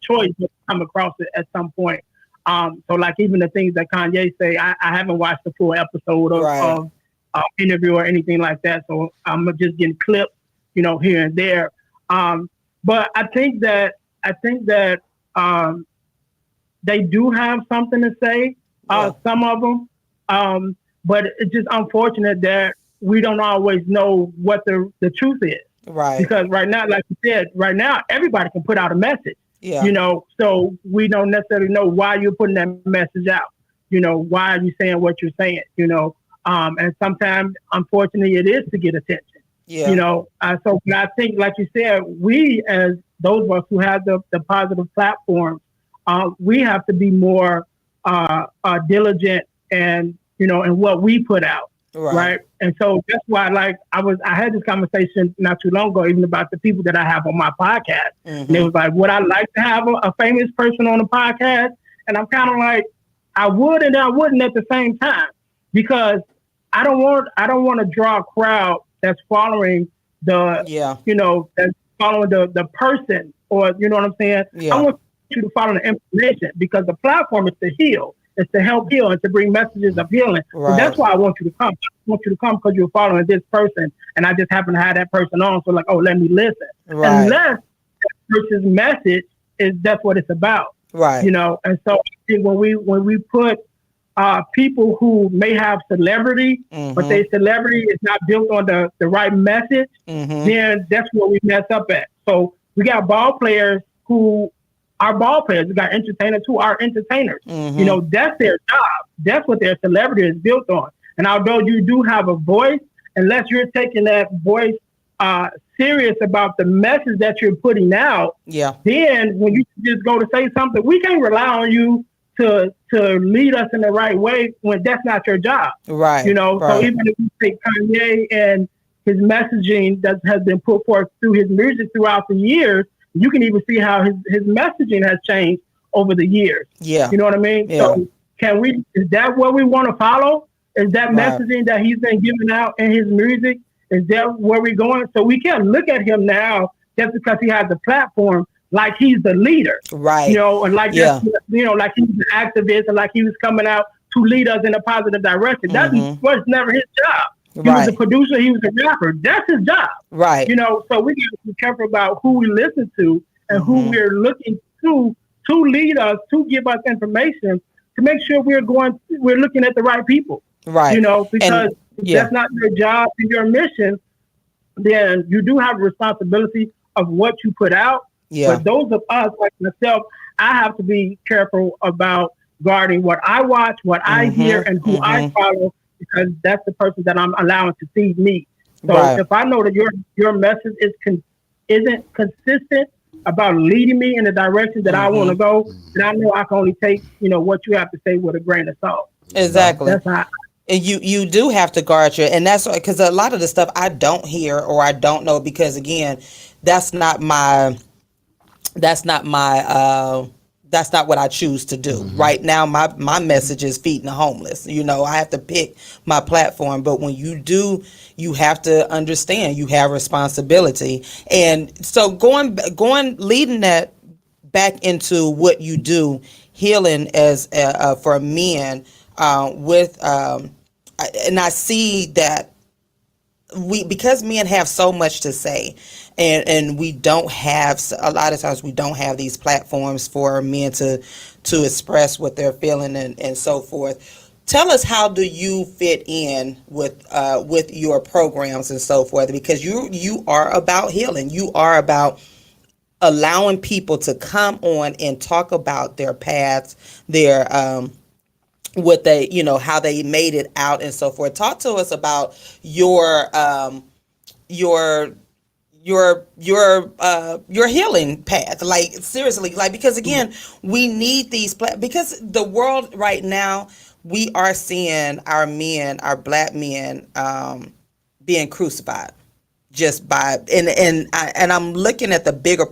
choice to come across it at some point. So like even the things that Kanye say, I haven't watched the full episode of interview or anything like that. So I'm just getting clips, here and there. But I think that they do have something to say, some of them. But it's just unfortunate that we don't always know what the truth is. Right. Because right now, like you said, everybody can put out a message. Yeah. So we don't necessarily know why you're putting that message out. Why are you saying what you're saying? And sometimes, unfortunately, it is to get attention. Yeah. So I think, like you said, we as those of us who have the positive platforms, we have to be more diligent and in what we put out. Right. And so that's why, I had this conversation not too long ago, even about the people that I have on my podcast. And it was like, would I like to have a famous person on the podcast? And I'm kind of like, I would and I wouldn't at the same time, because I don't want to draw a crowd that's following that's following the person, or you know what I'm saying? Yeah. I want you to follow the information, because the platform is to heal. It's to help heal and to bring messages of healing. Right. So that's why I want you to come. I want you to come because you're following this person, and I just happen to have that person on. So let me listen. Right. Unless that person's message that's what it's about. Right. And so I think when we put people who may have celebrity, but their celebrity is not built on the right message, then that's where we mess up at. So we got ball players who are ball players. We got entertainers who are entertainers. That's their job. That's what their celebrity is built on. And although you do have a voice, unless you're taking that voice serious about the message that you're putting out, then when you just go to say something, we can't rely on you to lead us in the right way when that's not your job. Right. So even if you take Kanye and his messaging that has been put forth through his music throughout the years, you can even see how his messaging has changed over the years. Yeah. You know what I mean? Yeah. So is that what we want to follow? Is that messaging that he's been giving out in his music? Is that where we're going? So we can't look at him now just because he has a platform like he's the leader. Right. And like, like he's an activist and like he was coming out to lead us in a positive direction. That was never his job. He was a producer. He was a rapper. That's his job. Right. So we got to be careful about who we listen to and who we're looking to lead us, to give us information, to make sure we're looking at the right people. Right. Because if that's not your job and your mission, then you do have a responsibility of what you put out. Yeah. But those of us, like myself, I have to be careful about guarding what I watch, what I hear, and who I follow, because that's the person that I'm allowing to feed me. So if I know that your message isn't consistent about leading me in the direction that I want to go, then I know I can only take what you have to say with a grain of salt. Exactly. That's how And you do have to guard your, and that's because a lot of the stuff I don't hear or I don't know because again, that's not my that's not my that's not what I choose to do. Right now my message is feeding the homeless. You know, I have to pick my platform, but when you do, you have to understand you have responsibility. And so going leading that back into what you do, healing as for men with and I see that we, because men have so much to say, and we don't have, a lot of times we don't have these platforms for men to express what they're feeling and so forth. Tell us, how do you fit in with your programs and so forth, because you are about healing, you are about allowing people to come on and talk about their paths, their what they, you know, how they made it out and so forth. Talk to us about your your healing path, like seriously, like, because again, we need these because the world right now, we are seeing our men, our black men, being crucified just by, and I'm looking at the bigger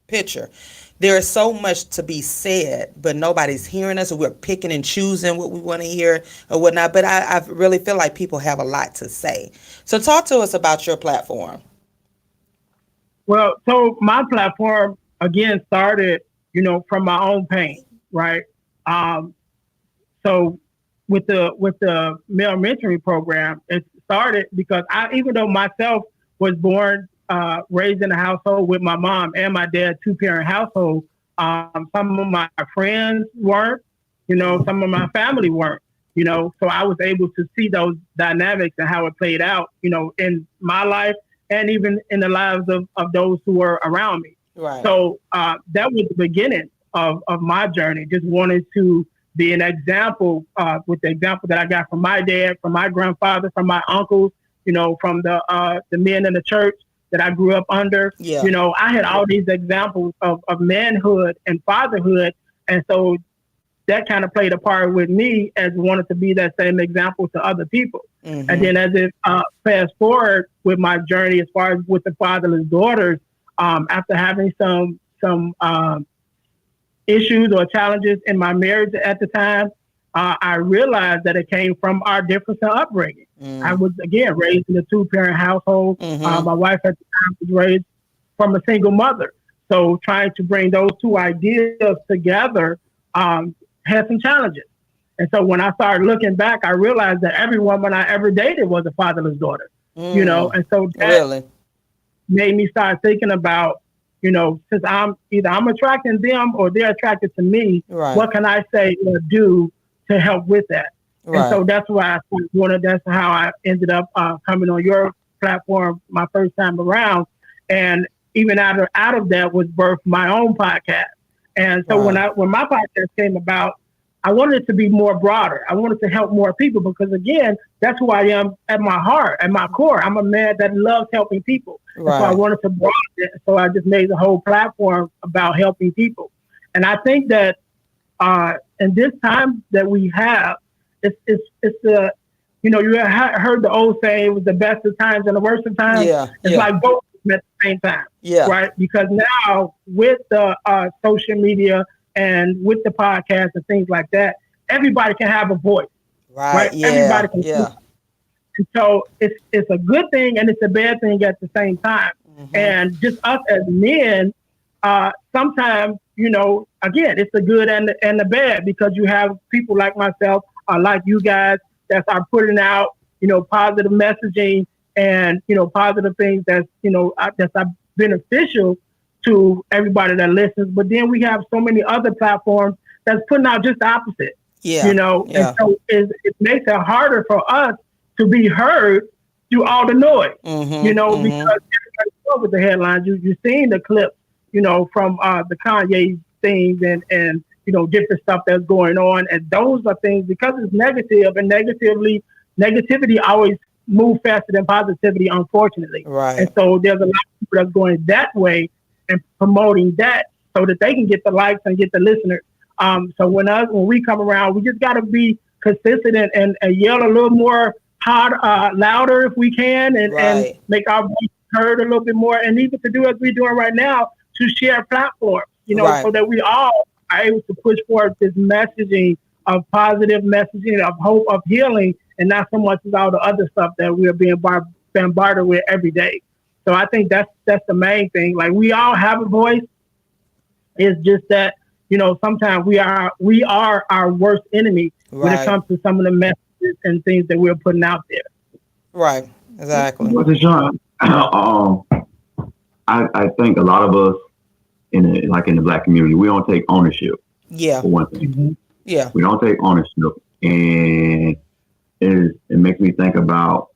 picture. There is so much to be said, but nobody's hearing us, or we're picking and choosing what we want to hear or whatnot. But I really feel like people have a lot to say. So talk to us about your platform. Well, so my platform again started, from my own pain, right? So with the male mentoring program, it started because even though myself was born, raised in a household with my mom and my dad, 2-parent household, some of my friends weren't, some of my family weren't, so I was able to see those dynamics and how it played out, in my life and even in the lives of those who were around me. Right. So that was the beginning of my journey, just wanted to be an example with the example that I got from my dad, from my grandfather, from my uncles, from the men in the church that I grew up under. Yeah. I had all these examples of manhood and fatherhood. And so that kind of played a part with me as wanted to be that same example to other people. Mm-hmm. And then as it fast forward with my journey as far as with the fatherless daughters, after having some issues or challenges in my marriage at the time, I realized that it came from our difference in upbringing. I was, again, raised in a 2-parent household. My wife at the time was raised from a single mother. So trying to bring those two ideas together had some challenges. And so when I started looking back, I realized that every woman I ever dated was a fatherless daughter, and so that really made me start thinking about, since I'm attracting them or they're attracted to me, right. What can I say or do to help with that? Right. And so that's why that's how I ended up coming on your platform my first time around. And even out of that was birthed my own podcast. And so Wow. when my podcast came about, I wanted it to be more broader. I wanted to help more people because, again, that's who I am at my heart, at my core. I'm a man that loves helping people. Right. So I wanted to broaden it. So I just made the whole platform about helping people. And I think that in this time that we have, it's the, you heard the old saying, it was the best of times and the worst of times. Yeah. It's like both of them at the same time. Yeah. Right. Because now with the social media and with the podcast and things like that, everybody can have a voice. Right. Yeah. Everybody can. Yeah. And so it's a good thing and it's a bad thing at the same time. Mm-hmm. And just us as men, sometimes, again, it's the good and the bad, because you have people like myself, like you guys, that are putting out, positive messaging and, positive things that's beneficial to everybody that listens. But then we have so many other platforms that's putting out just the opposite. Yeah. And so it makes it harder for us to be heard through all the noise. Mm-hmm. Because everybody knows with the headlines, you've seen the clips, from the Kanye things and different stuff that's going on. And those are things, because it's negative, and negativity always move faster than positivity, unfortunately. Right. And so there's a lot of people that's going that way and promoting that so that they can get the likes and get the listeners. So when we come around, we just got to be consistent and yell a little more hard, louder if we can, and Right. make our voice heard a little bit more, and even to do as we're doing right now to share platforms, Right. so that we all are able to push forward this messaging of positive messaging of hope of healing, and not so much as all the other stuff that we are being bombarded with every day. So I think that's the main thing. Like we all have a voice. It's just that sometimes we are our worst enemy when it Right. comes to some of the messages and things that we're putting out there. Right. Exactly. But TaShon, I think a lot of us in the black community, we don't take ownership Yeah. for one thing. Mm-hmm. Yeah. We don't take ownership, and it makes me think about.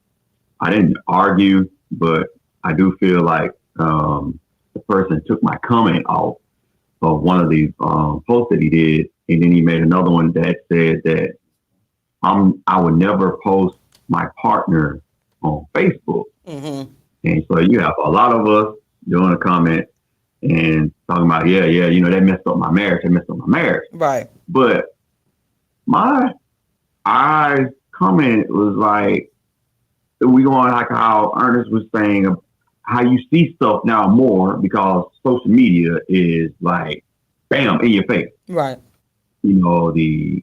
I didn't argue, but I do feel like the person took my comment off of one of these posts that he did, and then he made another one that said that I would never post my partner on Facebook. Mm-hmm. And so you have a lot of us doing a comment and talking about, yeah, that messed up my marriage. That messed up my marriage. Right. But my I comment was like, we going like how Ernest was saying, how you see stuff now more because social media is like, bam, in your face. Right. The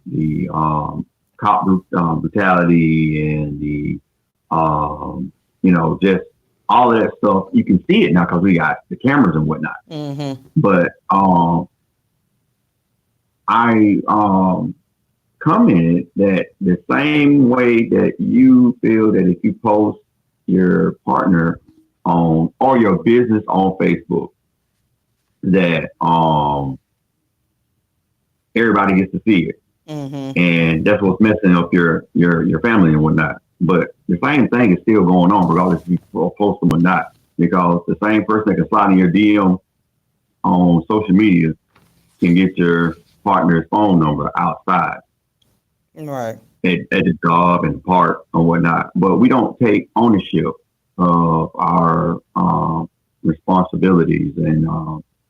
cop brutality and the just all of that stuff. You can see it now because we got the cameras and whatnot. Mm-hmm. But I commented that the same way that you feel that if you post your partner on or your business on Facebook, that everybody gets to see it, Mm-hmm. and that's what's messing up your family and whatnot. But the same thing is still going on, regardless if you post them or not, because the same person that can slide in your DM on social media can get your partner's phone number outside Right. at the job and park or whatnot. But we don't take ownership of our responsibilities and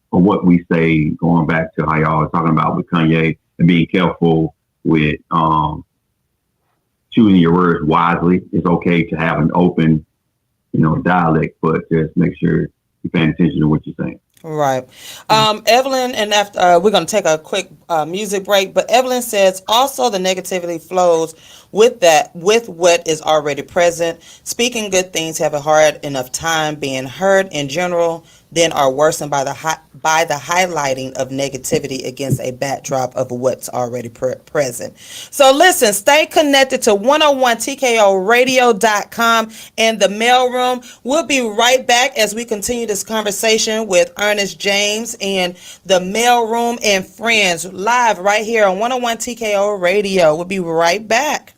for what we say. Going back to how y'all are talking about with Kanye and being careful with choosing your words wisely. It's okay to have an open, dialect, but just make sure you're paying attention to what you're saying. Right. Evelyn, and after we're going to take a quick music break, but Evelyn says also the negativity flows with what is already present. Speaking good things have a hard enough time being heard in general, then are worsened by the highlighting of negativity against a backdrop of what's already present. So listen, stay connected to 101tkoradio.com and the mailroom. We'll be right back as we continue this conversation with Ernest James and the mailroom and friends live right here on 101 TKO Radio. We'll be right back.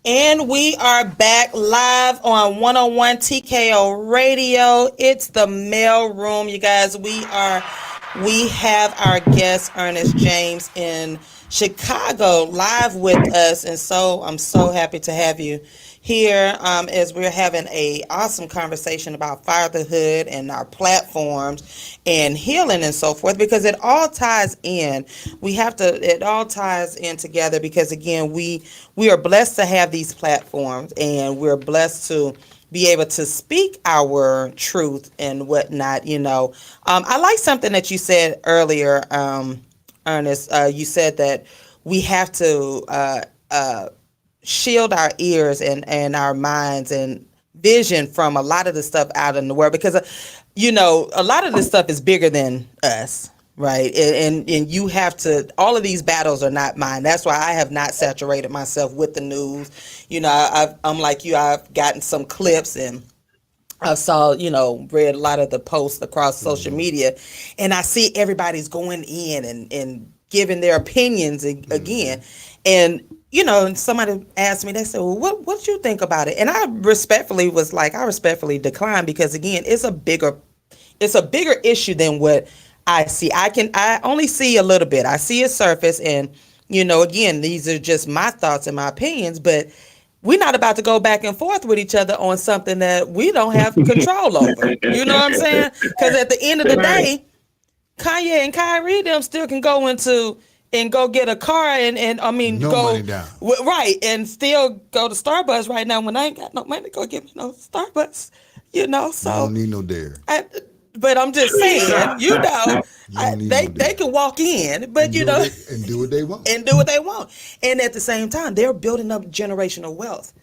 And we are back live on 101 TKO Radio. It's the mail room, you guys. We have our guest Ernest James in Chicago live with us, and so I'm so happy to have you here as we're having a awesome conversation about fatherhood and our platforms and healing and so forth, because it all ties in. It all ties in together, because again, we are blessed to have these platforms, and we're blessed to be able to speak our truth and whatnot. I like something that you said earlier, Ernest. You said that we have to shield our ears and our minds and vision from a lot of the stuff out in the world, because a lot of this stuff is bigger than us, right? And you have to, all of these battles are not mine. That's why I have not saturated myself with the news. I'm like you, I've gotten some clips, and I saw, read a lot of the posts across social media, and I see everybody's going in and giving their opinions again. And and somebody asked me, they said, well, what do you think about it? And I respectfully declined, because again, it's a bigger issue than what I see. I only see a little bit. I see a surface, and again, these are just my thoughts and my opinions, but we're not about to go back and forth with each other on something that we don't have control over. You know what I'm saying? Because at the end of the day, Kanye and Kyrie them still can go into and go get a car and I mean No go money down. Right, and still go to Starbucks right now when I ain't got no money to go get me no Starbucks. So You don't need no dare. but I'm just saying, they can walk in, but And do what they want. and do what they want. And at the same time, they're building up generational wealth.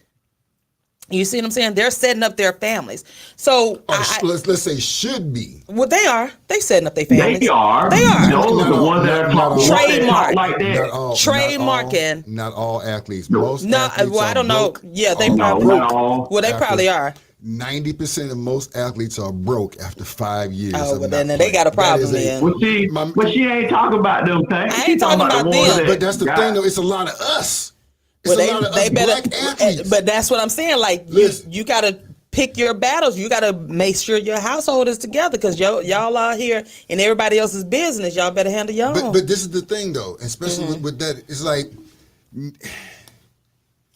You see what I'm saying? They're setting up their families. So Let's say should be. well, they are. They setting up their families. They are. They are. Those are the ones that are talking Trademark. like that. Trademarking. Not all athletes. No. Most No, athletes well, I are don't know. broke. Yeah, they Are probably. broke not all. Well, they probably are. 90% of most athletes are broke after 5 years. Oh, of well, not then they playing. got a problem That is then. Well, she ain't talking about them things. I She ain't talking about the ones them. But that's the got- thing, though. It's a lot of us. It's Well, a lot of us black athletes. but that's what I'm saying. Like, you got to pick your battles. You got to make sure your household is together, because y'all out here in everybody else's business. Y'all better handle your own. But this is the thing, though, especially with that. It's like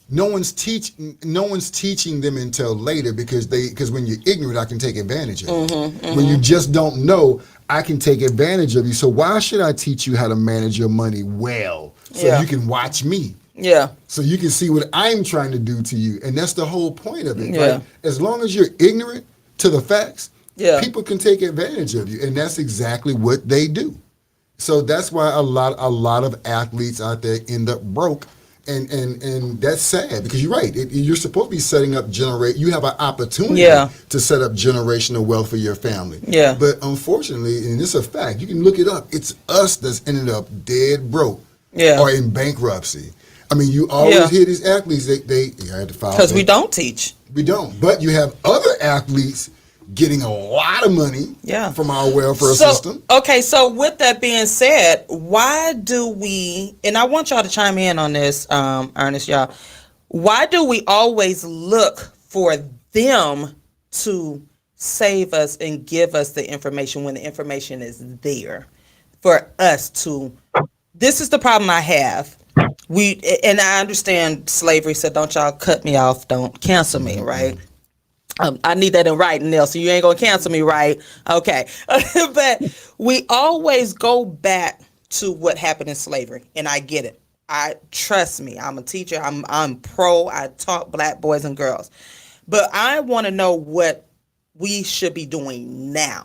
no one's teaching them until later, because when you're ignorant, I can take advantage of you. When you just don't know, I can take advantage of you. So why should I teach you how to manage your money well, so you can watch me? Yeah. So you can see what I'm trying to do to you. And that's the whole point of it. Yeah. Right? As long as you're ignorant to the facts, Yeah. people can take advantage of you. And that's exactly what they do. So that's why a lot of athletes out there end up broke. And that's sad, because you're right. You're supposed to be setting up you have an opportunity to set up generational wealth for your family. Yeah. But unfortunately, and it's a fact, you can look it up, it's us that's ended up dead broke or in bankruptcy. I mean, you always hear these athletes, they had to file. Because we don't teach. We don't. But you have other athletes getting a lot of money from our welfare system. Okay, so with that being said, why do we, and I want y'all to chime in on this, Ernest, y'all, why do we always look for them to save us and give us the information when the information is there for us to, this is the problem I have. And I understand slavery, so don't y'all cut me off, don't cancel me, right? I need that in writing, Nelson. You ain't gonna cancel me, right? Okay. But we always go back to what happened in slavery, and I get it. Trust me, I'm a teacher. I'm pro. I taught black boys and girls, but I want to know what we should be doing now,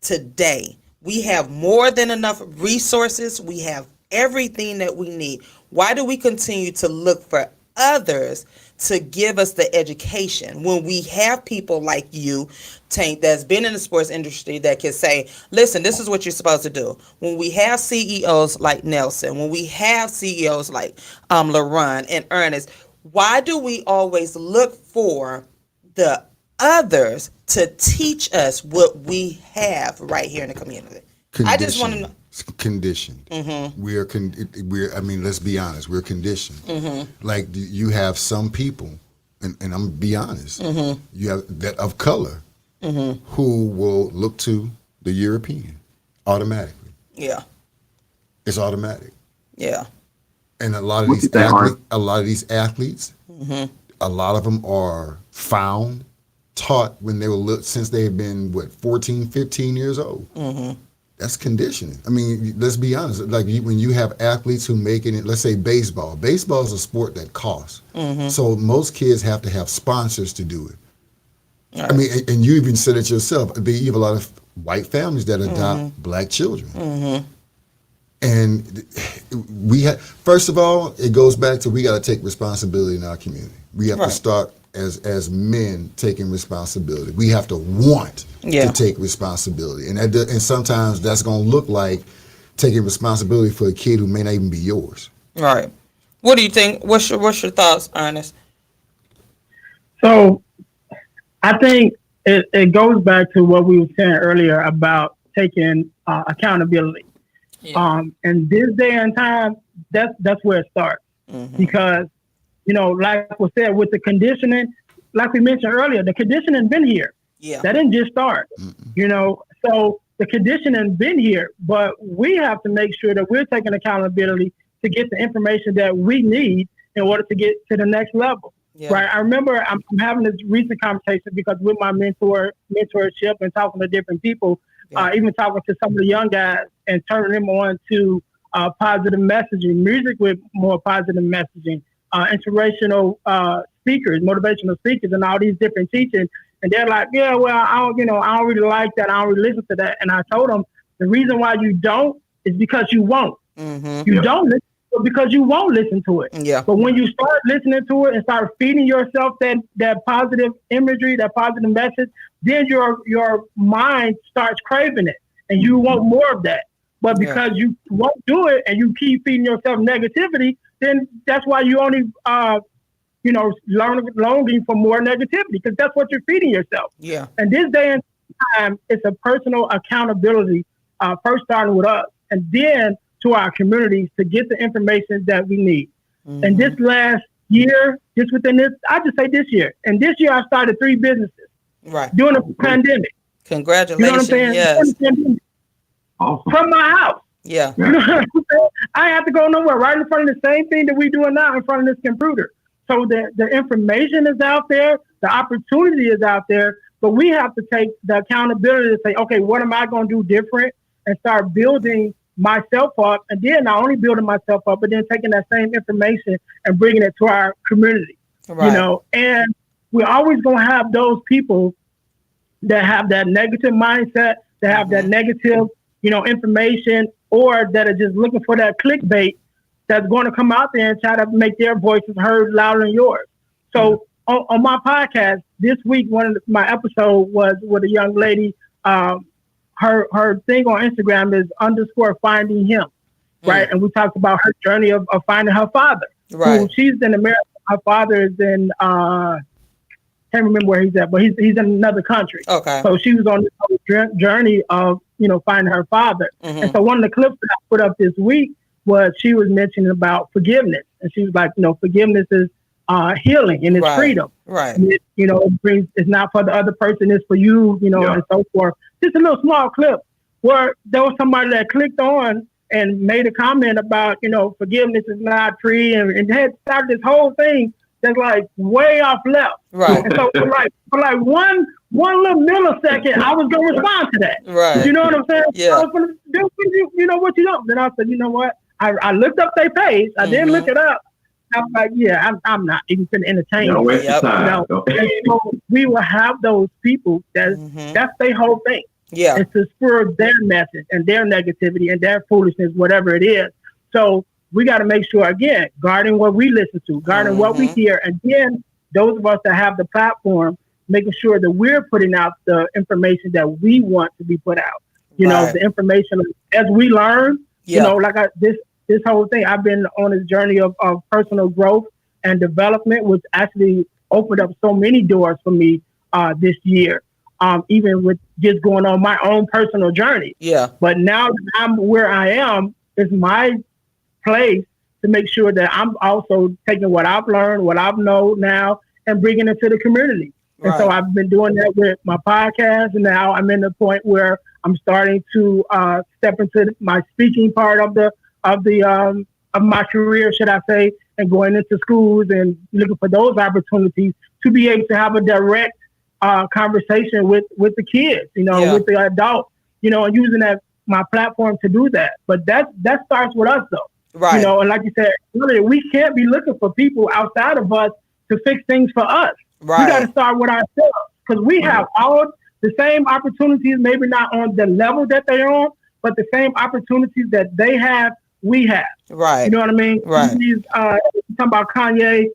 today. We have more than enough resources. We have everything that we need. Why do we continue to look for others to give us the education when we have people like you, Tank, that's been in the sports industry that can say, listen, this is what you're supposed to do? When we have CEOs like Nelson, when we have CEOs like LaRon and Ernest, why do we always look for the others to teach us what we have right here in the community? I just want to know. conditioned. We're. I mean, let's be honest. We're conditioned. Like you have some people, and I'm gonna be honest. You have that of color who will look to the European automatically. Yeah. It's automatic. Yeah. And a lot of these athletes, a lot of them are taught when they were since they've been 14, 15 years old. That's conditioning. I mean, let's be honest. Like when you have athletes who make it, let's say baseball. Baseball is a sport that costs. So most kids have to have sponsors to do it. Right. I mean, and you even said it yourself. You have a lot of white families that adopt black children. And first of all, it goes back to we got to take responsibility in our community. We have to start as men taking responsibility. We have to want to take responsibility, and sometimes that's going to look like taking responsibility for a kid who may not even be yours. Right. What do you think? What's your thoughts, Ernest? So, I think it goes back to what we were saying earlier about taking accountability. Yeah. And this day and time, that's where it starts. Because, like we said, with the conditioning, like we mentioned earlier, the conditioning been here. Yeah. That didn't just start. So the conditioning been here, but we have to make sure that we're taking accountability to get the information that we need in order to get to the next level. Yeah. Right. I remember I'm having this recent conversation because with my mentorship and talking to different people, even talking to some of the young guys and turning them on to positive messaging, music with more positive messaging, inspirational speakers, motivational speakers, and all these different teachings. And they're like, yeah, well, I don't really like that. I don't really listen to that. And I told them the reason why you don't is because you won't. You don't listen to it because you won't listen to it. Yeah. But when you start listening to it and start feeding yourself that positive imagery, that positive message, then your mind starts craving it and you want more of that. But because you won't do it and you keep feeding yourself negativity, then that's why you only longing for more negativity, because that's what you're feeding yourself. Yeah. And this day and time, it's a personal accountability, first starting with us and then to our communities to get the information that we need. And this last year, just within this, I just say this year. And this year I started 3 businesses. Right. During the pandemic. Congratulations. You know what I'm saying? Yes. From my house. Yeah. You know what I'm saying? I have to go nowhere, right in front of the same thing that we doing now in front of this computer. So the information is out there, the opportunity is out there, but we have to take the accountability to say, okay, what am I going to do different, and start building myself up, and then not only building myself up, but then taking that same information and bringing it to our community. Right. And we're always going to have those people that have that negative mindset, that have that negative, information, or that are just looking for that clickbait that's going to come out there and try to make their voices heard louder than yours. So on my podcast this week, my episode was with a young lady. Her thing on Instagram is _finding him, right? And we talked about her journey of finding her father. Right. Who, she's in America. Her father is in can't remember where he's at, but he's in another country. Okay. So she was on this whole journey of finding her father. And so one of the clips that I put up this week was she was mentioning about forgiveness, and she was like, forgiveness is healing and it's freedom. Right. And it's not for the other person, it's for you, and so forth. Just a little small clip where there was somebody that clicked on and made a comment about, forgiveness is not free, and had started this whole thing that's like way off left. Right. And so for like one little millisecond, I was gonna respond to that. Right. You know what I'm saying? Yeah. I was gonna do what you don't. Then I said, you know what? I looked up their page. I didn't look it up. I was like, I'm not even going to entertain. No, waste of time. And so we will have those people that's their whole thing. Yeah. It's to spur their message and their negativity and their foolishness, whatever it is. So we got to make sure, again, guarding what we listen to, guarding what we hear. And then those of us that have the platform, making sure that we're putting out the information that we want to be put out. The information as we learn, this whole thing, I've been on this journey of personal growth and development, which actually opened up so many doors for me this year. even with just going on my own personal journey. Yeah. But now that I'm where I am, it's my place to make sure that I'm also taking what I've learned, what I've known now, and bringing it to the community. And so Right. I've been doing that with my podcast, and now I'm in the point where I'm starting to step into my speaking part of my career, should I say, and going into schools and looking for those opportunities to be able to have a direct conversation with the kids, Yeah. with the adults, and using my platform to do that. But that starts with us, though. Right. And like you said earlier, we can't be looking for people outside of us to fix things for us. Right. We got to start with ourselves, because we have all the same opportunities, maybe not on the level that they're on, but the same opportunities that they have, we have. Right. You know what I mean? Right. He's talking about Kanye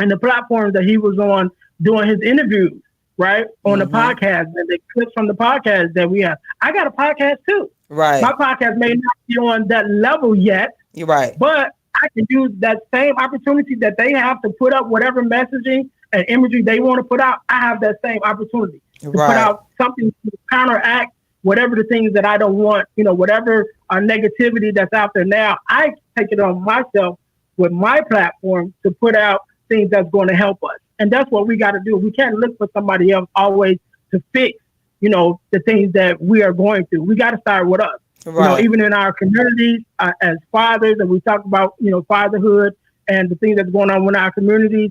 and the platforms that he was on doing his interviews, right? On the podcast, and the clips from the podcast that we have. I got a podcast too. Right. My podcast may not be on that level yet, You're right. but I can use that same opportunity that they have to put up whatever messaging and imagery they want to put out. I have that same opportunity to put out something to counteract whatever the things that I don't want, whatever negativity that's out there now. I take it on myself with my platform to put out things that's going to help us. And that's what we got to do. We can't look for somebody else always to fix, the things that we are going through. We got to start with us. Right. Even in our communities as fathers, and we talk about, fatherhood and the things that's going on in our communities.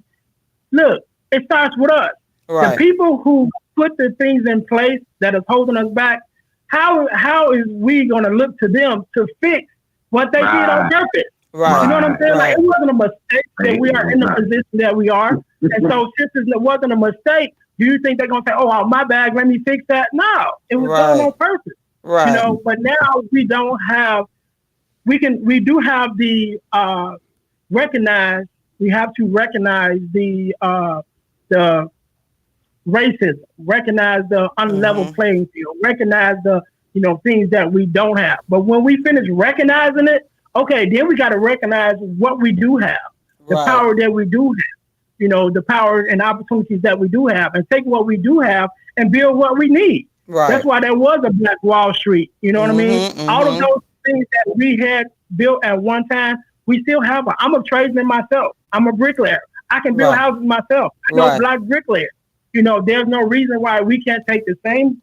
Look, it starts with us. Right. The people who put the things in place that is holding us back, how is we going to look to them to fix what they did on purpose? Right. You know what I'm saying? Right. Like, it wasn't a mistake that we are in the position that we are. And so since it wasn't a mistake, do you think they're going to say, oh, my bag, let me fix that? No, it was done on purpose. Right. But now we don't have, we do have the we have to recognize the racism, recognize the unlevel playing field, recognize the, things that we don't have. But when we finish recognizing it, okay, then we got to recognize what we do have, the power that we do have, the power and opportunities that we do have, and take what we do have and build what we need. Right. That's why there was a Black Wall Street. You know what I mean? All of those things that we had built at one time, we still have. I'm a tradesman myself. I'm a bricklayer. I can build houses myself. I know Black bricklayers. There's no reason why we can't take the same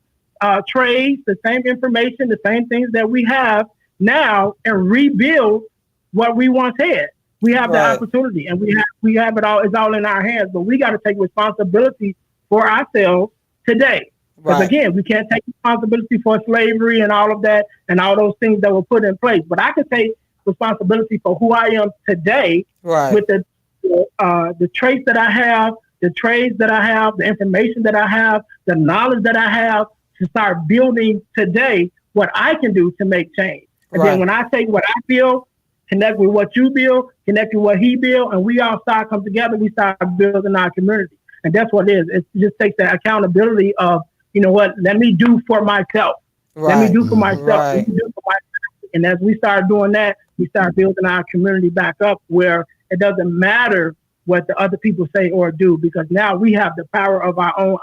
trades, the same information, the same things that we have now and rebuild what we once had. We have the opportunity, and we have it all. It's all in our hands, but we got to take responsibility for ourselves today. Because again, we can't take responsibility for slavery and all of that and all those things that were put in place. But I can take responsibility for who I am today with the traits that I have, the trades that I have, the information that I have, the knowledge that I have to start building today what I can do to make change. And then when I take what I feel, connect with what you build, connect with what he build, and we all start come together, we start building our community. And that's what it is. It just takes that accountability of, you know what, let me do for myself. Let me do for myself. Let me do for myself. And as we start doing that, we start building our community back up where it doesn't matter what the other people say or do, because now we have the power of our own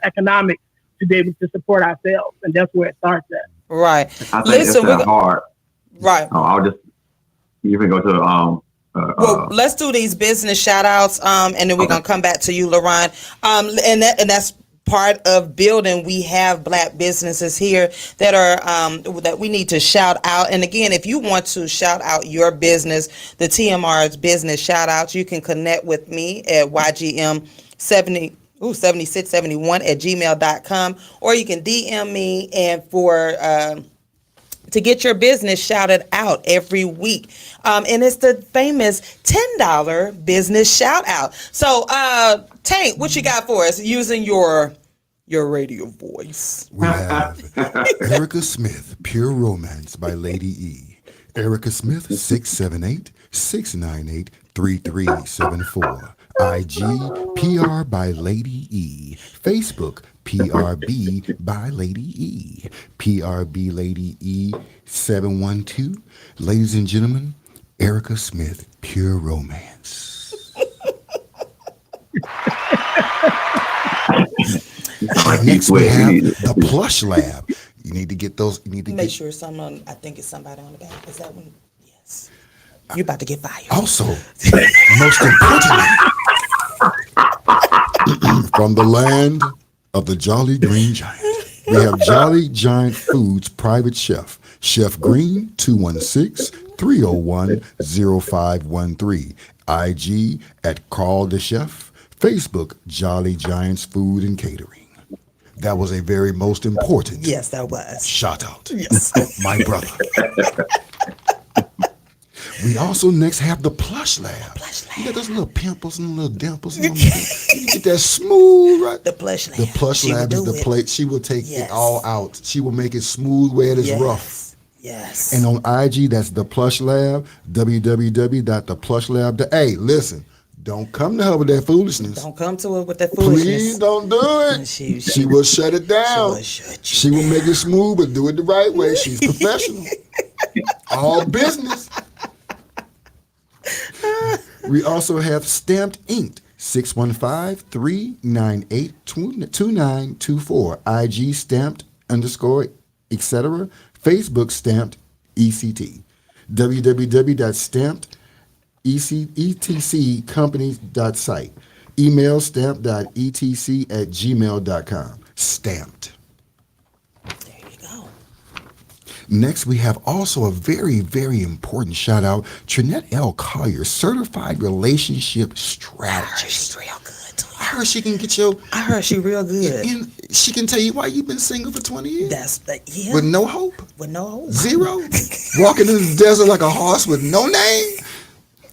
economics to be able to support ourselves. And that's where it starts at. Right. I think it's hard. Right. You can go to well, let's do these business shout outs, and then we're gonna come back to you, Laron. And that's part of building. We have Black businesses here that are that we need to shout out. And again, if you want to shout out your business, the TMR's business shout outs, you can connect with me at ygm7671@gmail.com, or you can DM me and to get your business shouted out every week. And it's the famous $10 business shout out. So, Tank, what you got for us using your radio voice? We have Erica Smith, Pure Romance by Lady E. Erica Smith, 678-698-3374. IG, PR by Lady E. Facebook, PRB by Lady E. PRB Lady E 712. Ladies and gentlemen, Erica Smith, Pure Romance. Next we have the Plush Lab. You need to get those. You need to Make get. sure someone, I think it's somebody on the back. Is that one? Yes. You about to get fired. Also, most importantly, from the land of the Jolly Green Giant, we have Jolly Giant Foods Private Chef, Chef Green 216-301-0513, IG at Call the Chef, Facebook Jolly Giants Food and Catering. That was a very most important Yes, that was. shout out. Yes. My brother. We also next have the Plush Lab. Plush Lab. You got those little pimples and little dimples. And you get that smooth, right? The Plush Lab. The Plush She Lab will is do the it. plate. She will take Yes. it all out. She will make it smooth where it is rough. Yes. And on IG, that's the Plush Lab, www.theplushlab. Hey, listen, don't come to her with that foolishness. Don't come to her with that foolishness. Please don't do it. She will shut it down. will shut you She will make it smooth, but do it the right way. She's professional. All business. We also have Stamped Inked, 615-398-2924. IG Stamped _ etc. Facebook Stamped ECT. www.stampedetccompanies.site. Email stamp.etc@gmail.com. Stamped. There you go. Next, we have also a very, very important shout out, Trinette L. Collier, Certified Relationship Strategist. She's real good too. I heard she can get your, I heard she real good. and she can tell you why you've been single for 20 years. That's the yeah. With no hope, With no hope. zero, walking in the desert like a horse with no name.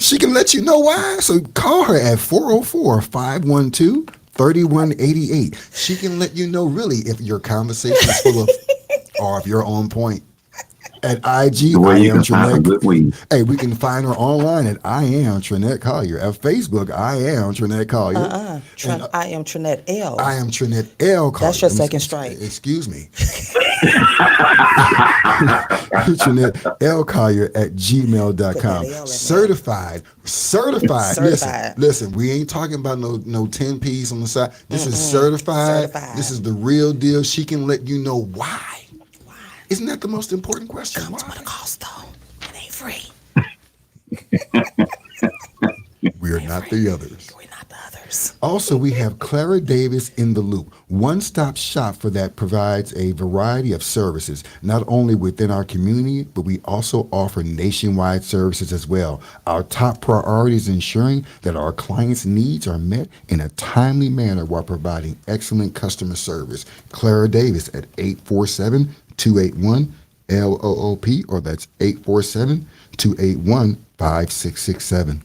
She can let you know why. So call her at 404-512-3188. She can let you know really if your conversation is full of, or if you're on point. At IG, The way I you am can find a good Trinette. weed. Hey, we can find her online at I am Trinette Collier. At Facebook, I am Trinette Collier. And, I am Trinette L. I am Trinette L. Collier. That's your second strike. Excuse me. Trinette L. Collier at gmail.com. Put that L in there. Certified. Certified. Listen, we ain't talking about no 10 piece on the side. This is certified. Certified. This is the real deal. She can let you know why. Isn't that the most important question? Comes Why? with a cost though. It ain't free. We're not the others. We're not the others. Also, we have Clara Davis in the Loop, one-stop shop for that provides a variety of services, not only within our community, but we also offer nationwide services as well. Our top priority is ensuring that our clients' needs are met in a timely manner while providing excellent customer service. Clara Davis at 847-281-LOOP, or that's 847-281-5667.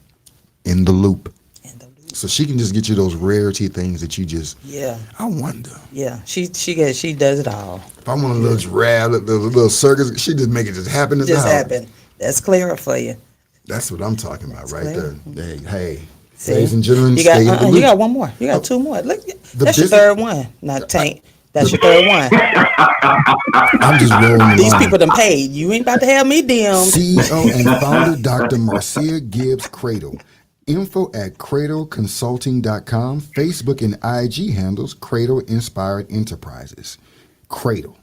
In the Loop. In the loop. So she can just get you those rarity things that you just. Yeah. I wonder Yeah. She does it all. if I want a little rare, little circus. She just make it just happen. At the Just house. happen. That's Clara for you. That's what I'm talking about right clear. there. Hey, See? ladies and gentlemen, You stay in the got loop. you got one more. You got two more. Look, that's your business- third one. Not Tank. That's your third one. I'm just rolling These along. people done paid. You ain't about to have me DM'd. CEO and founder Dr. Marcia Gibbs Cradle. Info at cradleconsulting.com. Facebook and IG handles Cradle Inspired Enterprises. Cradle.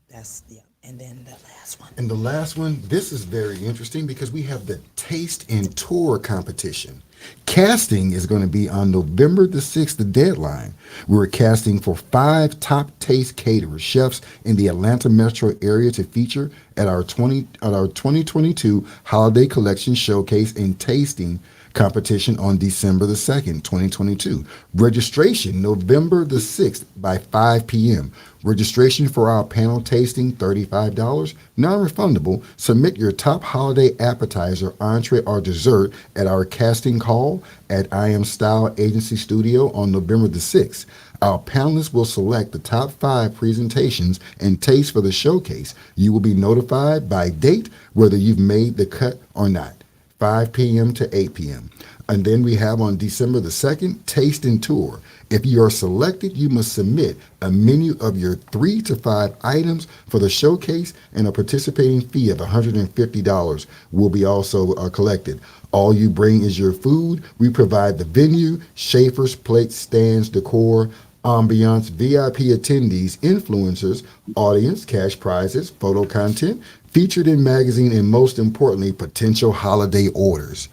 That's yeah. And then the last one. And the last one, this is very interesting because we have the Taste and Tour competition. Casting is going to be on November the 6th, the deadline. We're casting for 5 top taste caterers, chefs in the Atlanta metro area to feature at our 2022 Holiday Collection Showcase and Tasting competition on December the 2nd, 2022. Registration November the 6th by 5 p.m. Registration for our panel tasting, $35, non-refundable. Submit your top holiday appetizer, entree, or dessert at our casting call at I Am Style Agency Studio on November the 6th. Our panelists will select the top 5 presentations and taste for the showcase. You will be notified by date whether you've made the cut or not. 5 p.m. to 8 p.m. And then we have on December the 2nd, Taste and Tour. If you are selected, you must submit a menu of your 3 to 5 items for the showcase, and a participating fee of $150 will be also collected. All you bring is your food. We provide the venue, chauffeurs, plates, stands, decor, ambiance, VIP attendees, influencers, audience, cash prizes, photo content, featured in magazine, and most importantly, potential holiday orders.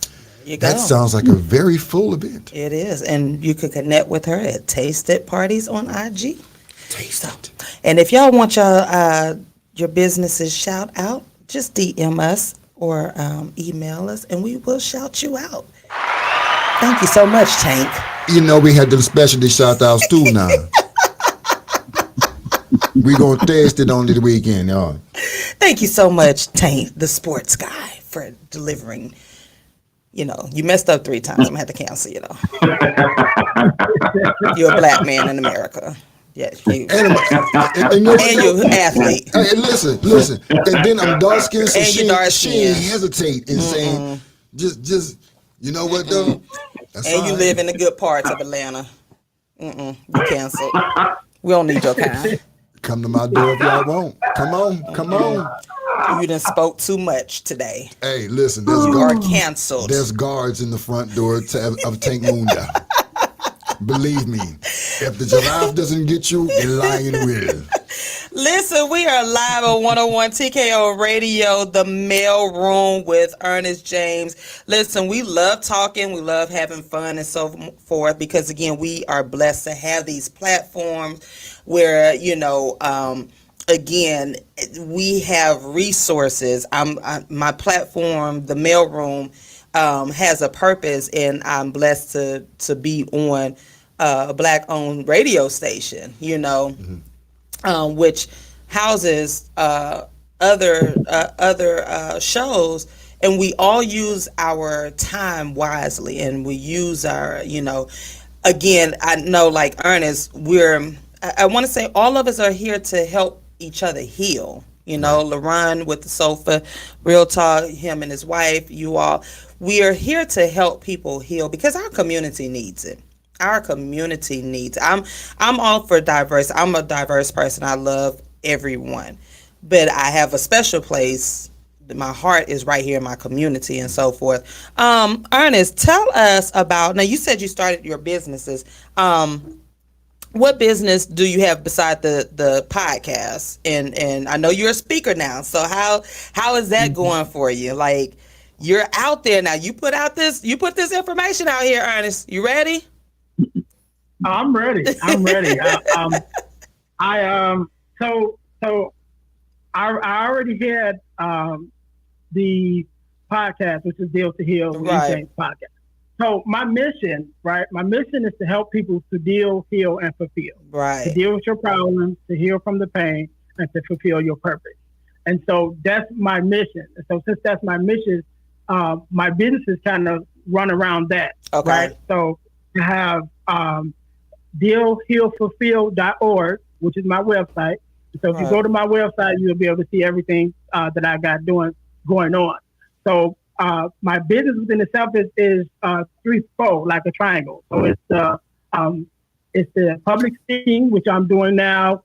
You go. That sounds like a very full event. It is, and you can connect with her at Taste It Parties on IG. Taste it. And if y'all want your businesses shout out, just DM us or email us, and we will shout you out. Thank you so much, Tank. You know we had them specialty shout outs too now. We gonna test it on the weekend, y'all. Thank you so much, Tank, the sports guy, for delivering. You know, you messed up 3 times. I'm gonna have to cancel you though. You're a black man in America. Yes, you. And you're an athlete. Hey, listen. And then I'm dark skinned, so And she you dark ain't skinned. hesitate in saying, just, you know what though? That's And all you right. live in the good parts of Atlanta. You canceled. We don't need your kind. Come to my door if y'all want. Come on. You done spoke too much today. Hey, listen, You are canceled. there's guards in the front door of Tank Munda. Believe me, if the giraffe doesn't get you, the lion will. Listen, we are live on 101 TKO Radio, the mail room with Earnest James. Listen, we love talking, we love having fun and so forth, because again, we are blessed to have these platforms where, again, we have resources. My platform, the mail room, has a purpose, and I'm blessed to be on a black-owned radio station, which houses other shows, and we all use our time wisely, and we use our, again, I know, like Ernest, I want to say all of us are here to help each other heal. LaRon with the sofa, Real Talk, him and his wife, you all. We are here to help people heal because our community needs it. Our community needs it. I'm all for diverse. I'm a diverse person. I love everyone. But I have a special place. My heart is right here in my community and so forth. Ernest, tell us about, now you said you started your businesses. What business do you have beside the podcast? And I know you're a speaker now. So how is that going for you? Like, you're out there now. You put this information out here, Ernest. You ready? I'm ready. I already had the podcast, which is Deal to Heal, Right. James podcast. So my mission is to help people to deal, heal, and fulfill. Right. To deal with your problems, to heal from the pain, and to fulfill your purpose. And so that's my mission. And so since that's my mission, my businesses kind of run around that. Okay. Right. So I have dealhealfulfill.org, which is my website. So if you go to my website, you'll be able to see everything that I got going on. So my business within itself is threefold, like a triangle. So it's the public speaking, which I'm doing now,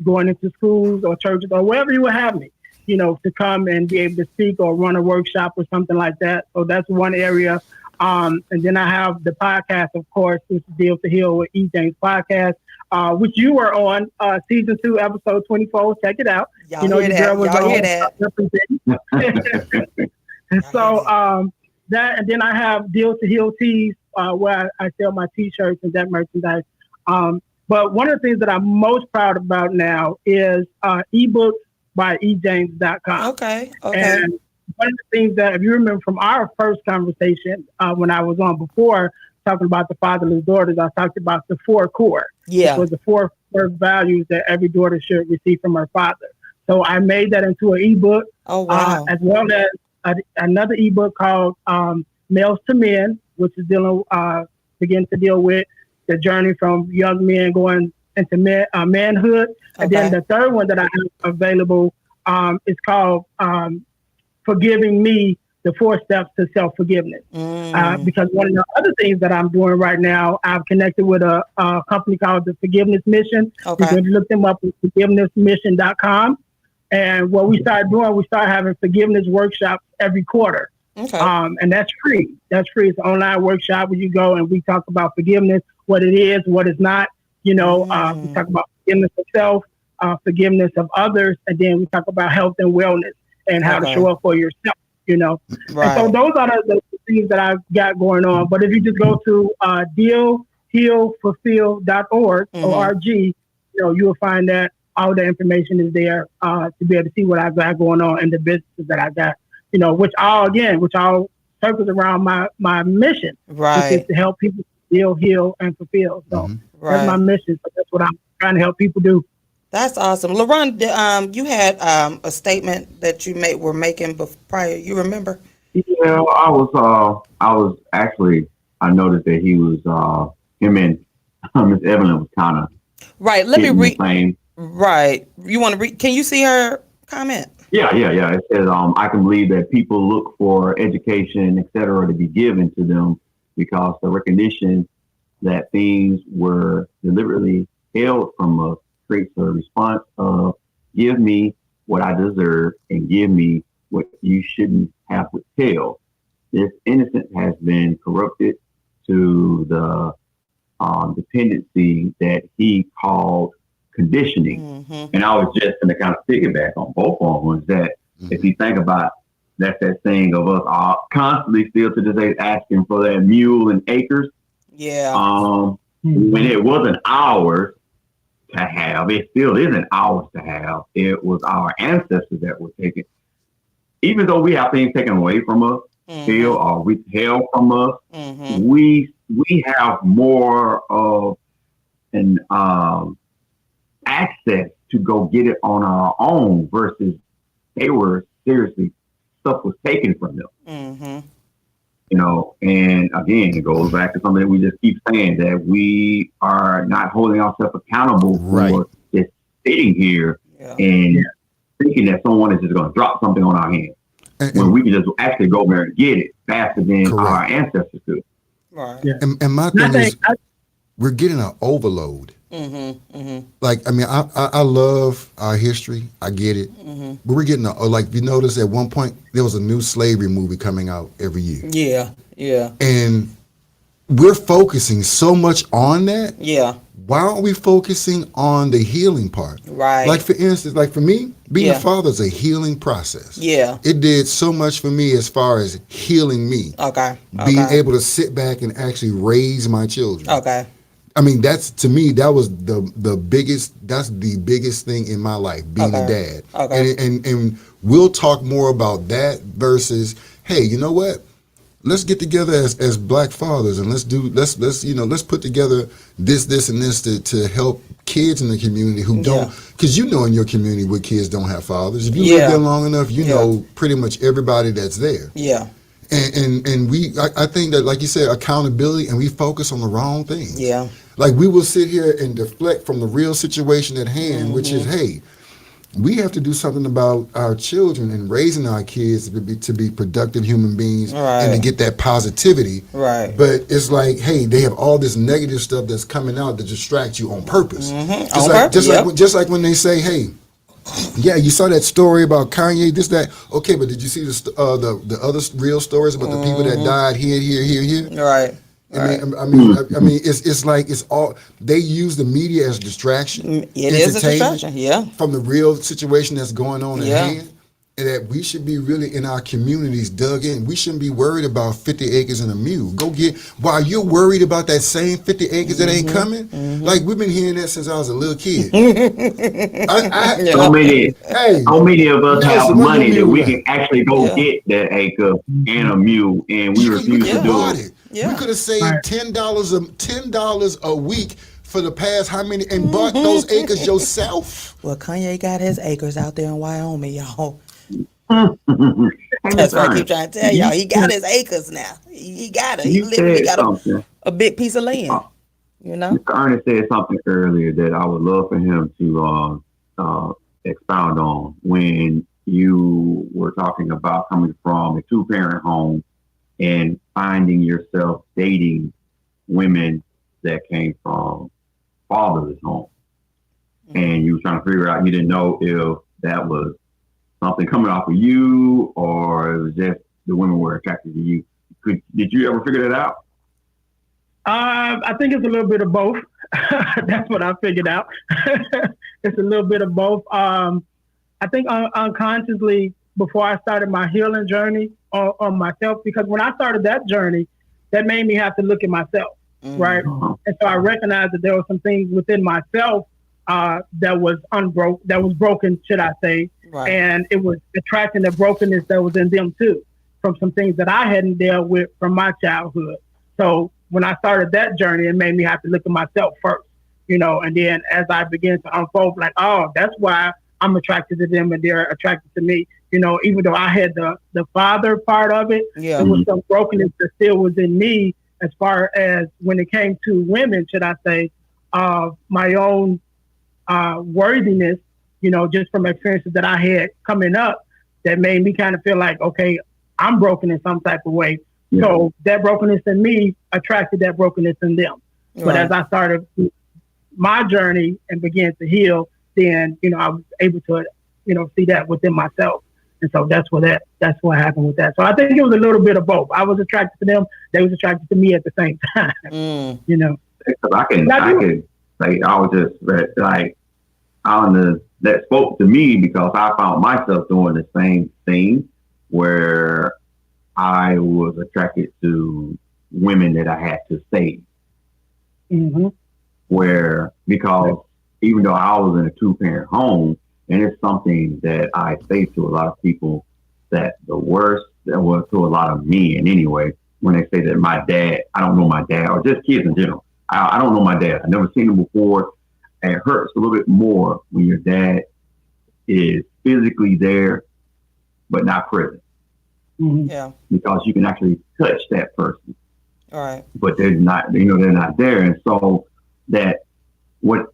going into schools or churches or wherever you would have me, to come and be able to speak or run a workshop or something like that. So that's one area. And then I have the podcast, of course, which is Deal to Heal with E. James podcast, which you were on season 2, episode 24. Check it out. Y'all hear that? Y'all hear that? So that, and then I have Deal to Heal tees, where I sell my T-shirts and that merchandise. But one of the things that I'm most proud about now is ebooks by ejames.com. Okay. And one of the things that, if you remember from our first conversation, when I was on before, talking about the fatherless daughters, I talked about the 4 core. Yeah. Which was the 4 values that every daughter should receive from her father. So I made that into an ebook. Oh, wow. As well as another ebook called Males to Men, which is begins to deal with the journey from young men going into manhood. And then the third one that I have available is called Forgiving Me the 4 steps to self-forgiveness. Because one of the other things that I'm doing right now, I've connected with a company called the Forgiveness Mission. Okay. You can look them up at forgivenessmission.com. And what we started doing, we started having forgiveness workshops every quarter. Okay. And that's free. That's free. It's an online workshop where you go and we talk about forgiveness, what it is, what it's not. We talk about forgiveness of self, forgiveness of others, and then we talk about health and wellness and how to show up for yourself, Right. And so those are the things that I've got going on. But if you just go to dealhealfulfill.org, O-R-G, you will find that all the information is there to be able to see what I've got going on and the businesses that I got, which all circles around my mission, Right. which is to help people deal, heal, and fulfill. So that's my mission. So that's what I'm trying to help people do. That's awesome. LaRon, you had a statement that you were making prior. You remember? Yeah, I was actually, I noticed that he was, him and Miss Evelyn was kind of right. Let me read. Same. Right. You want to read? Can you see her comment? Yeah. It says, I can believe that people look for education, et cetera, to be given to them because the recognition that things were deliberately held from us creates a response of give me what I deserve and give me what you shouldn't have withheld. This innocence has been corrupted to the dependency that he called conditioning. And I was just going to kind of piggyback on both of them, is that if you think about that's that saying of us all constantly still to this day asking for that mule and acres. Yeah. When it wasn't ours to have, it still isn't ours to have. It was our ancestors that were taken. Even though we have things taken away from us, still or withheld from us, we have more of an access to go get it on our own versus they were seriously stuff was taken from them. And again, it goes back to something that we just keep saying, that we are not holding ourselves accountable for just sitting here and thinking that someone is just going to drop something on our hands when we can just actually go there and get it faster than our ancestors could. Right. Yeah. And my thing is, we're getting an overload. Like, I mean, I love our history. I get it. But we're getting, like, you notice at one point, there was a new slavery movie coming out every year. Yeah. And we're focusing so much on that. Yeah. Why aren't we focusing on the healing part? Right. Like, for instance, like for me, being a father is a healing process. Yeah. It did so much for me as far as healing me. Okay. Being able to sit back and actually raise my children. Okay. I mean, that's, to me, that was the biggest thing in my life, being a dad. Okay. And we'll talk more about that versus, hey, you know what? Let's get together as black fathers and let's put together this and this to help kids in the community who don't, because in your community where kids don't have fathers. If you live there long enough, you know pretty much everybody that's there. Yeah. And I think that, like you said, accountability, and we focus on the wrong things. Yeah. Like, we will sit here and deflect from the real situation at hand, which is, hey, we have to do something about our children and raising our kids to be productive human beings and to get that positivity. Right. But it's like, hey, they have all this negative stuff that's coming out to distract you on purpose. Just like when they say, hey, yeah, you saw that story about Kanye, this, that. Okay, but did you see the other real stories about the people that died here? Right. I mean, it's like it's all, they use the media as a distraction. It is a distraction, from the real situation that's going on at hand, and that we should be really in our communities dug in. We shouldn't be worried about 50 acres and a mule. Go get, while you're worried about that same 50 acres that ain't coming. Like, we've been hearing that since I was a little kid. So many of us have money that we can actually go get that acre and a mule, and we refuse to do it. We could have saved $10 a week for the past how many, and bought those acres yourself. Well, Kanye got his acres out there in Wyoming, y'all. That's why I keep trying to tell y'all. He got his acres now. He got it. He literally got a big piece of land. Mr. Earnest said something earlier that I would love for him to expound on. When you were talking about coming from a two-parent home and finding yourself dating women that came from fatherless home, and you were trying to figure out, you didn't know if that was something coming off of you or it was just the women were attracted to you. Did you ever figure that out? I think it's a little bit of both. That's what I figured out. It's a little bit of both. I think unconsciously, before I started my healing journey on myself, because when I started that journey, that made me have to look at myself, right? And so I recognized that there were some things within myself that was broken, should I say, Right. and it was attracting the brokenness that was in them too, from some things that I hadn't dealt with from my childhood. So when I started that journey, it made me have to look at myself first, and then as I began to unfold, like, oh, that's why I'm attracted to them and they're attracted to me. Even though I had the father part of it, Yeah. there was some brokenness that still was in me as far as when it came to women, should I say, my own worthiness, just from experiences that I had coming up that made me kind of feel like, okay, I'm broken in some type of way. Yeah. So that brokenness in me attracted that brokenness in them. Right. But as I started my journey and began to heal, then, I was able to, see that within myself. And so that's what happened with that. So I think it was a little bit of both. I was attracted to them. They was attracted to me at the same time, Because I can say I was just like, that spoke to me because I found myself doing the same thing where I was attracted to women that I had to save. Mm-hmm. Where, because even though I was in a two-parent home, and it's something that I say to a lot of people, that the worst that was to a lot of men anyway, when they say that my dad, I don't know my dad, or just kids in general, I don't know my dad. I've never seen him before. And it hurts a little bit more when your dad is physically there, but not present. Mm-hmm. Yeah. Because you can actually touch that person, All right. but they're not, they're not there. And so that what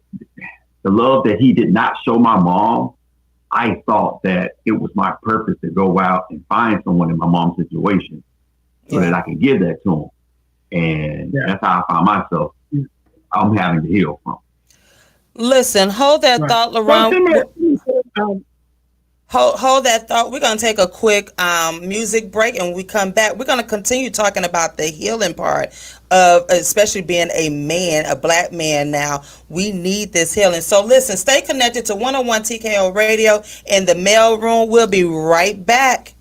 the love that he did not show my mom, I thought that it was my purpose to go out and find someone in my mom's situation so that I could give that to him. And that's how I found myself. I'm having to heal from. Listen, hold that Right. thought, Well, LaRon. similar, Hold that thought. We're going to take a quick music break, and when we come back, we're going to continue talking about the healing part of, especially being a man, a black man now. We need this healing. So listen, stay connected to 101 TKO Radio in the mail room. We'll be right back.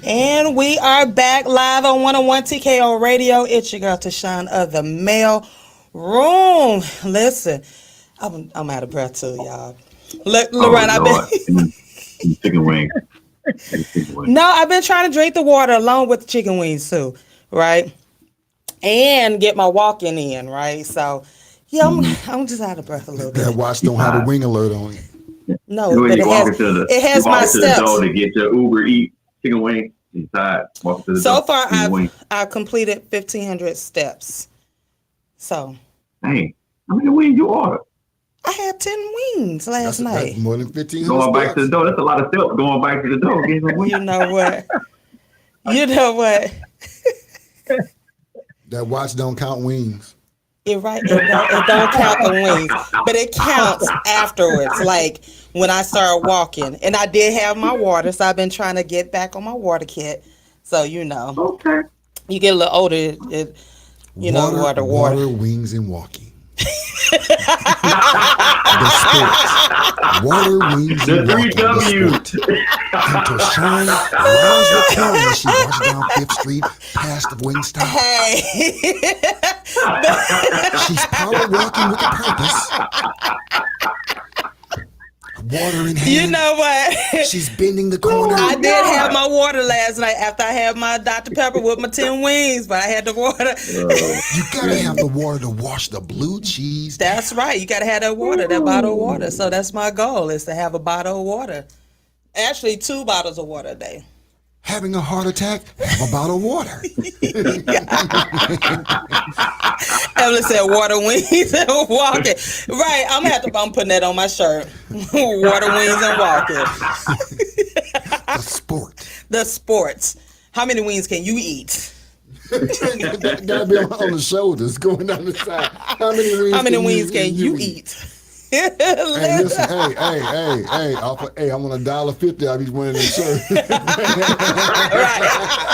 And we are back live on 101 TKO Radio. It's your girl TaShon of the Mail Room. Listen, I'm out of breath too, y'all. Lorraine, I've been chicken wings. No, I've been trying to drink the water along with the chicken wings too, right? And get my walking in, right? So, yeah, I'm just out of breath a little bit. That watch don't have a wing alert on it. No, but it has my steps. To get your Uber Eat chicken wings inside. Walk to the so door, far, I've completed 1,500 steps. So, hey, how many wings you order? I had 10 wings last night. That's more than 1,500 Going back steps. to the door. That's a lot of steps going back to the door. You know what? You know what? That watch don't count wings. You're right. It don't count the wings, but it counts afterwards. Like when I start walking, and I did have my water, so I've been trying to get back on my water kit. So Okay. You get a little older, water. Water, wings, and walking. The sports. Water, wings, The and three walking. W's. The sport. And TaShon rounds the corner as she walks down 5th Street past the Wingstop. Hey, She's power walking with a purpose. Water in hand. you know what? She's bending the corner. I did have my water last night after I had my Dr. Pepper with my 10 wings, but I had the water. You gotta have the water to wash the blue cheese. That's right. You got to have that water, that bottle of water. So that's my goal, is to have a bottle of water. Actually, 2 bottles of water a day. Having a heart attack, have a bottle of water. Evelyn said water, wings, and walking. Right, I'm putting that on my shirt. Water, wings, and walking. The sport. The sports. How many wings can you eat? That gotta be on the shoulders, going down the side. How many wings can you eat? Hey, listen, hey, I'm on $1.50 out each one of them shirts.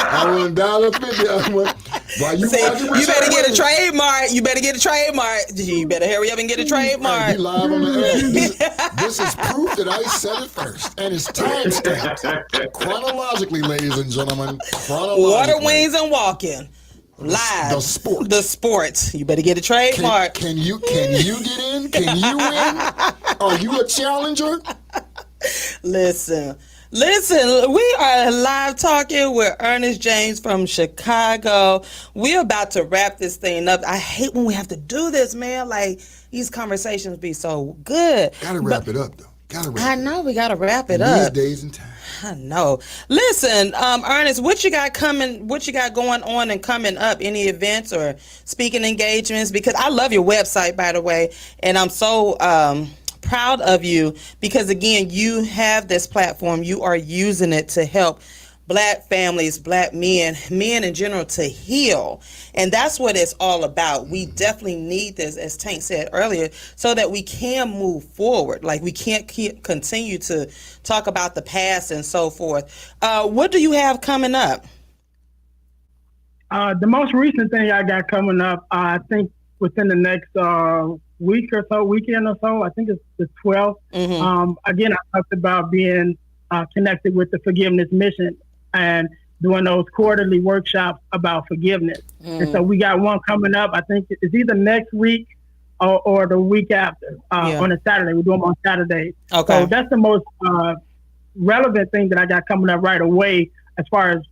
I want $1.50. While you better get a trademark. You better get a trademark. You better hurry up and get a trademark. Hey, live on the air. This is proof that I said it first, and it's time stamped chronologically, ladies and gentlemen. Water, wings, and walking. Live. The sports. You better get a trademark. Can you get in? Can you win? Are you a challenger? Listen, we are live talking with Earnest James from Chicago. We're about to wrap this thing up. I hate when we have to do this, man. Like, these conversations be so good. Gotta wrap it up, though. I know, we gotta wrap it up. These days and time. I know. Listen, Earnest, what you got going on and coming up? Any events or speaking engagements? Because I love your website, by the way, and I'm so proud of you because, again, you have this platform. You are using it to help Black families, Black men in general, to heal. And that's what it's all about. We definitely need this, as Tank said earlier, so that we can move forward. Like, we can't continue to talk about the past and so forth. What do you have coming up? The most recent thing I got coming up, I think within the next weekend or so, I think it's the 12th. Mm-hmm. Again, I talked about being connected with the Forgiveness Mission and doing those quarterly workshops about forgiveness. And so we got one coming up. I think it's either next week or the week after on a Saturday. We do them on Saturdays. Okay. So that's the most relevant thing that I got coming up right away as far as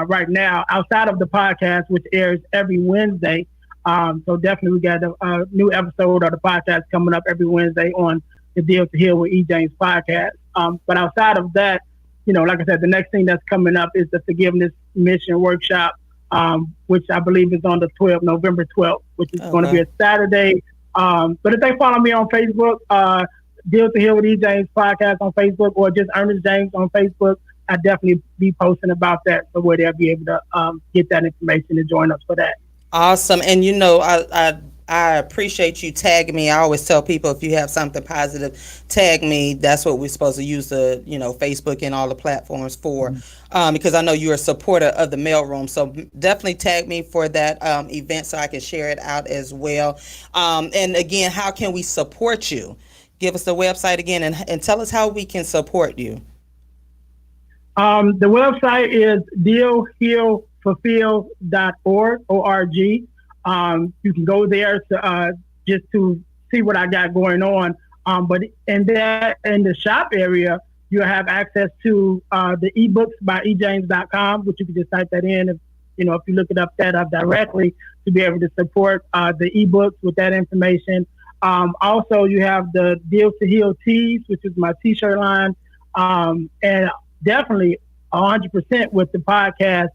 right now, outside of the podcast, which airs every Wednesday. So definitely we got a new episode of the podcast coming up every Wednesday on the Deal to Heal with E. James podcast. But outside of that, like I said, the next thing that's coming up is the Forgiveness Mission Workshop, which I believe is on the November 12th, which is going to be a Saturday. But if they follow me on Facebook, Deal to Heal with E. James podcast on Facebook, or just Earnest James on Facebook, I definitely be posting about that, so where they'll be able to get that information and join us for that. Awesome. And I appreciate you tagging me. I always tell people, if you have something positive, tag me. That's what we're supposed to use the, Facebook and all the platforms for, because I know you're a supporter of the mailroom. So definitely tag me for that event so I can share it out as well. And again, how can we support you? Give us the website again and tell us how we can support you. The website is dealhealfulfill.org. O-R-G. You can go there to just to see what I got going on. But in the shop area, you have access to the ebooks by ejames.com, which you can just type that in. If you look it up directly to be able to support the ebooks with that information. Also, you have the Deal to Heal tees, which is my t-shirt line, and definitely 100% with the podcast.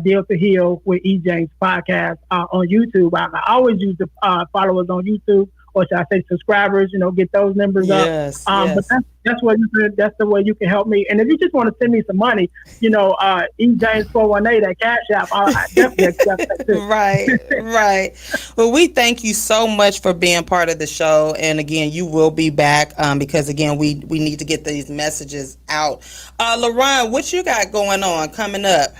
Deal to Heal with E. James podcast on YouTube. I always use the followers on YouTube, or should I say subscribers? Get those numbers up. Yes. But that's the way you can help me. And if you just want to send me some money, E. James 418, that Cash App, I definitely accept that too. Right. Well, we thank you so much for being part of the show. And again, you will be back because again, we need to get these messages out. LaRon, what you got going on coming up?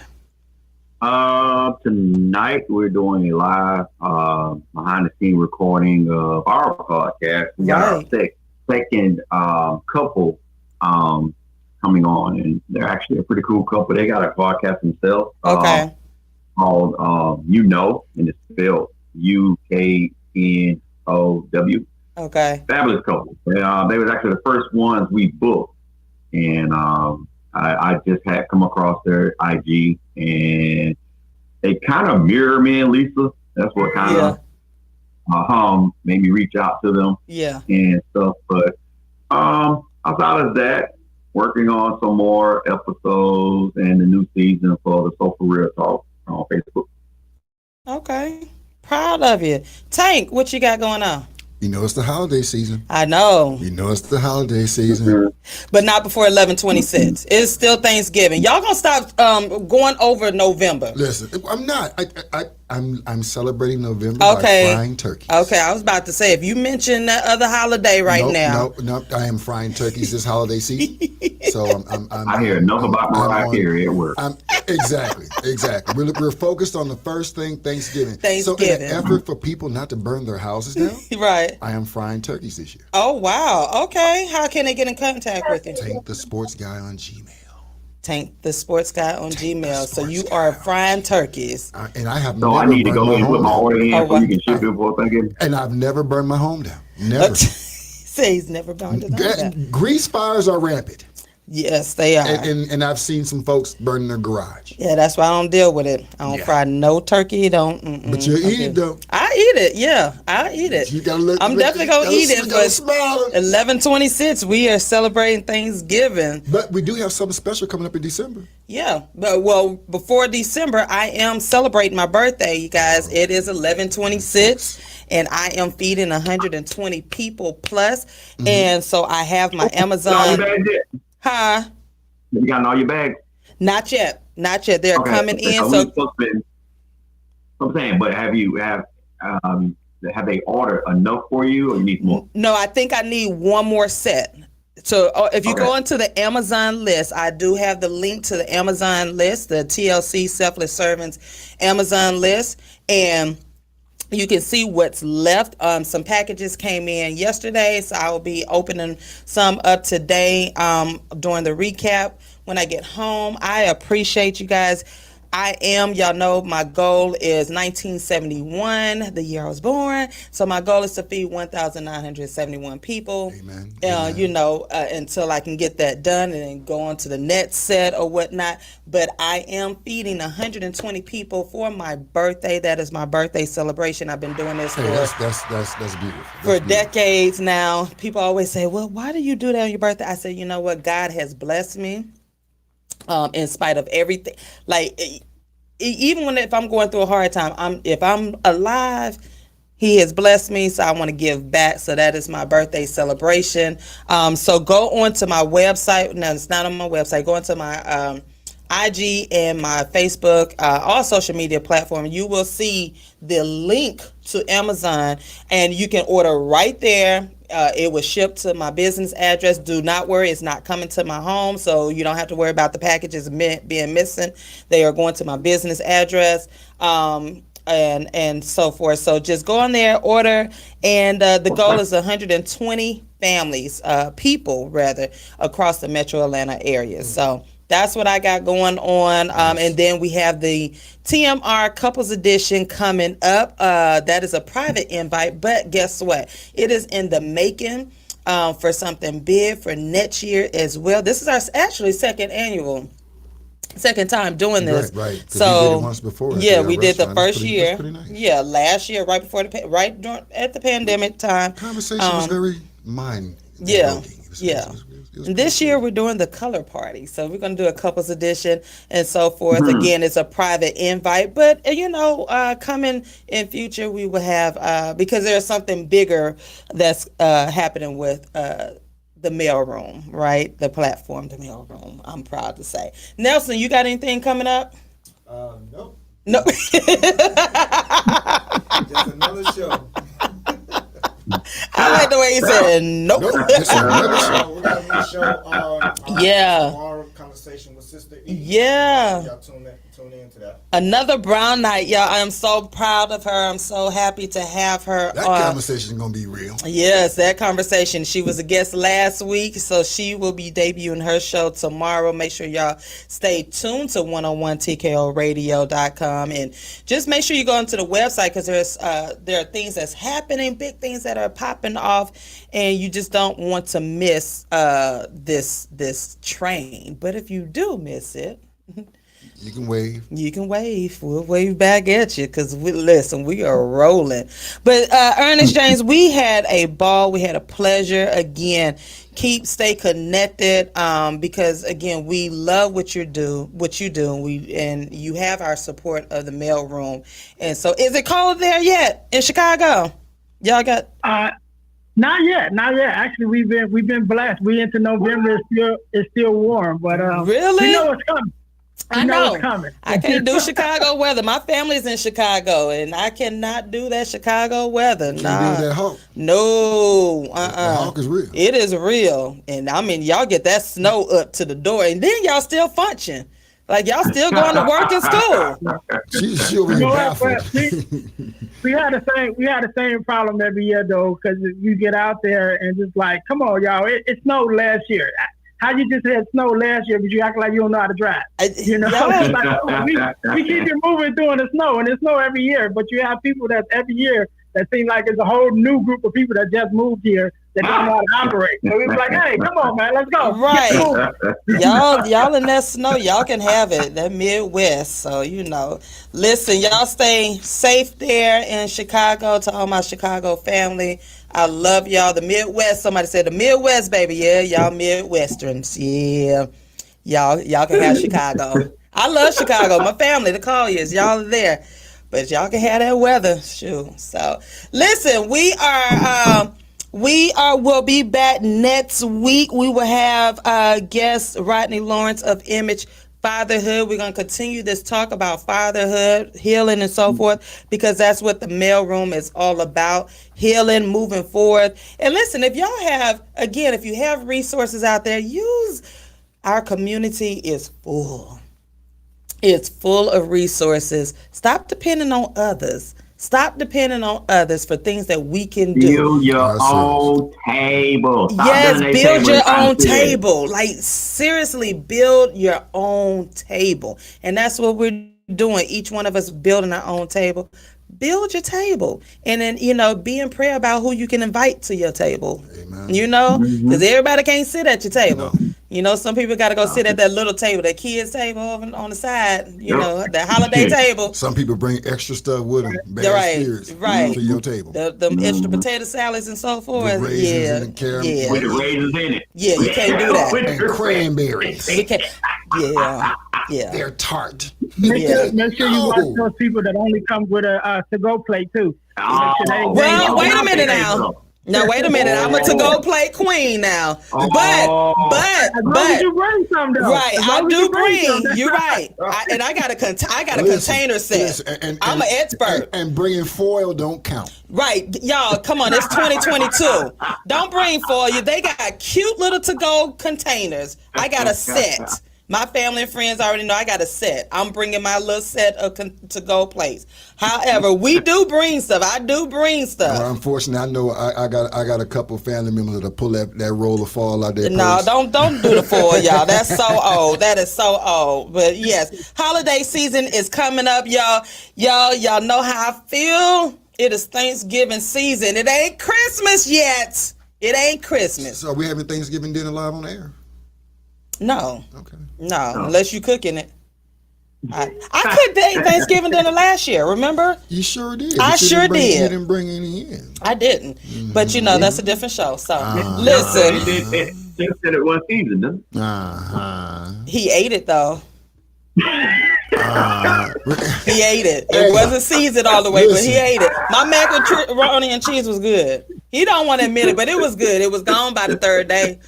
Tonight we're doing a live behind the scene recording of our podcast. We got our second couple coming on, and they're actually a pretty cool couple. They got a podcast themselves. Okay. Called and it's spelled UKNOW. Okay. Fabulous couple. They was actually the first ones we booked, and I just had come across their IG, and they kind of mirror me and Lisa. That's what kind of made me reach out to them. Yeah. And stuff. But outside of that, working on some more episodes and the new season for the Soul for Real Talk on Facebook. Okay. Proud of you. Tank, what you got going on? It's the holiday season. I know. It's the holiday season. But not before 11/26. It's still Thanksgiving. Y'all gonna stop going over November. Listen, I'm not. I'm celebrating November by frying turkeys. Okay, I was about to say, if you mention that other holiday now. No, I am frying turkeys this holiday season. So I hear enough about Mariah Carey at work. Exactly. We're focused on the first thing, Thanksgiving. So in an effort for people not to burn their houses down, right? I am frying turkeys this year. Oh wow. Okay. How can they get in contact with you? Tank the Sports Guy on Gmail. Tank the Sports Guy on Gmail. So you are frying turkeys. And I have. So I need to go and put my order in so you can ship it for Thanksgiving. And I've never burned my home down. Never. Say he's never burned it down. Grease fires are rampant. Yes, they are. And I've seen some folks burn their garage. Yeah, that's why I don't deal with it. I don't fry no turkey. Don't. But you eat it though. I eat it. Yeah, I eat it. You gotta look. I'm definitely gonna eat it. But 11/26, we are celebrating Thanksgiving. But we do have something special coming up in December. Yeah, but before December, I am celebrating my birthday, you guys. It is 11/26. And I am feeding 120 people plus. And so I have my Amazon. Huh? You got all your bags? Not yet. They're coming in. So I'm saying, but have they ordered enough for you, or you need more? No, I think I need one more set. So if you go into the Amazon list, I do have the link to the Amazon list, the TLC Selfless Servants Amazon list, and you can see what's left. Some packages came in yesterday, so I will be opening some up today during the recap when I get home. I appreciate you guys. Y'all know my goal is 1971, the year I was born. So my goal is to feed 1,971 people. Amen. Until I can get that done and then go on to the next set or whatnot. But I am feeding 120 people for my birthday. That is my birthday celebration. I've been doing this that's beautiful. For decades now. People always say, well, why do you do that on your birthday? I say, you know what? God has blessed me. In spite of everything, like even if I'm going through a hard time, if I'm alive, He has blessed me, so I want to give back. So that is my birthday celebration. So go on to my website. No, it's not on my website. Go onto my IG and my Facebook, all social media platforms. You will see the link to Amazon, and you can order right there. It was shipped to my business address. Do not worry, it's not coming to my home, so you don't have to worry about the packages being missing. They are going to my business address, and so forth. So just go on there, order, and the goal is 120 families, people rather, across the Metro Atlanta area. So That's what I got going on. And then we have the TMR Couples Edition coming up. That is a private invite, but guess what? It is in the making for something big for next year as well. This is our actually second time doing this. Right. 'Cause So we did it once before. yeah, we did the restaurant. first That's year. pretty nice. Yeah, last year, right before at the pandemic time. Conversation was very mind. Yeah, It was- yeah. it was And this pretty year cool. we're doing the color party, so we're going to do a couples edition and so forth. Again, it's a private invite, but coming in future we will have because there's something bigger that's happening with the mailroom, right? The platform, the mailroom. I'm proud to say. Nelson, you got anything coming up? Nope. No. Just another show. I like the way he said nope. Nope, it's another show. We got a new show. Yeah. Tomorrow, conversation with Sister E. Yeah. Y'all tune in to that. Another brown night, y'all. I am so proud of her. I'm so happy to have her. That conversation is gonna be real. Yes, that conversation. She was a guest last week, so she will be debuting her show tomorrow. Make sure y'all stay tuned to 101tkoradio.com and just make sure you go into the website because there are things that's happening, big things that are popping off, and you just don't want to miss this train. But if you do miss it, You can wave. you can wave. We'll wave back at you because we are rolling. But Ernest James, we had a ball. We had a pleasure. Again, stay connected because again, we love what you do. And you have our support of the mail room. And so, is it cold there yet in Chicago? Y'all got? Not yet. Actually, we've been blessed. We into November. It's still warm, but Really? we know it's coming. I know. It's coming. I can't do Chicago weather. My family's in Chicago, and I cannot do that Chicago weather. Can't Nah. do that hawk. No. The hawk is real. It is real. And I mean, y'all get that snow up to the door, and then y'all still function. Like, y'all still going to work and school. She'll be You know what, baffled. but we had the same problem every year though, because you get out there and just like, come on, y'all, it snowed last year. How you just had snow last year, but you act like you don't know how to drive? You know, Yeah. Like, we keep it moving through the snow, and it's snow every year. But you have people that every year that seem like it's a whole new group of people that just moved here that don't know how to operate. So it's like, hey, come on, man, let's go. Right. Y'all in that snow, y'all can have it. That Midwest. So, listen, y'all stay safe there in Chicago. To all my Chicago family, I love y'all. The Midwest, somebody said the Midwest, baby. Yeah, y'all Midwesterns. Yeah. Y'all can have Chicago. I love Chicago. My family, the Colliers, y'all are there. But y'all can have that weather. Shoot. So, listen, we'll be back next week. We will have guest Rodney Lawrence of Image Fatherhood. We're going to continue this talk about fatherhood, healing, and so forth, because that's what the mailroom is all about, healing, moving forward. And listen, if you have resources out there, our community is full. It's full of resources. Stop depending on others. Stop depending on others for things that we can do. Build your own table. Stop Yes, building a build your table. own table. Like, seriously, build your own table. And that's what we're doing. Each one of us building our own table. Build your table. And then, be in prayer about who you can invite to your table. Amen. Because everybody can't sit at your table. Some people got to go sit at that little table, that kids' table over on the side, that holiday table. Some people bring extra stuff with them, bad spirits, to your table. The extra potato salads and so forth. With raisins and caramel. Yeah. With the raisins in it. Yeah, you can't do that. And cranberries. You can't. Yeah. They're tart. Make sure you No. watch those people that only come with a to-go plate too. Well, wait a minute now. Now wait a minute. I'm a to-go plate queen now. But As long as you bring some though. right, As I long as do you bring. some, that's You're right. right. I got a Listen, container set. listen, I'm an expert. And bringing foil don't count. Right, y'all, come on, it's 2022. Don't bring foil. They got cute little to-go containers. I got a set. My family and friends already know I got a set. I'm bringing my little set of to-go plates. However, we do bring stuff. I do bring stuff. Well, unfortunately, I know I got a couple family members that'll pull that roll of fall out their No, purse. don't do the foil, y'all. That's so old. That is so old. But yes, holiday season is coming up, y'all. Y'all know how I feel. It is Thanksgiving season. It ain't Christmas yet. It ain't Christmas. So are we having Thanksgiving dinner live on the air? No. Okay. No, unless you cooking it. I cooked Thanksgiving dinner last year, remember? You sure did. I But you sure didn't bring- did. You didn't bring any in. I didn't. But you know, that's a different show. So They listen, said it one season, didn't it? he ate it though. He ate it. Hey. It wasn't seasoned all the way, but he Listen. ate it. My macaroni and cheese was good. He don't want to admit it, but it was good. It was gone by the third day.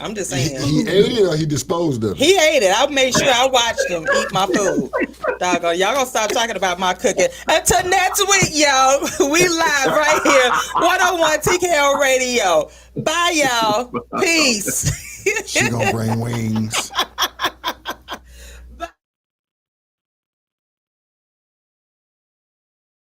I'm just saying. He ate it or he disposed of it? He ate it. I made sure I watched him eat my food. Doggone, y'all gonna stop talking about my cooking. Until next week, y'all. We live right here, 101 TKO Radio. Bye, y'all. Peace. She gonna bring wings.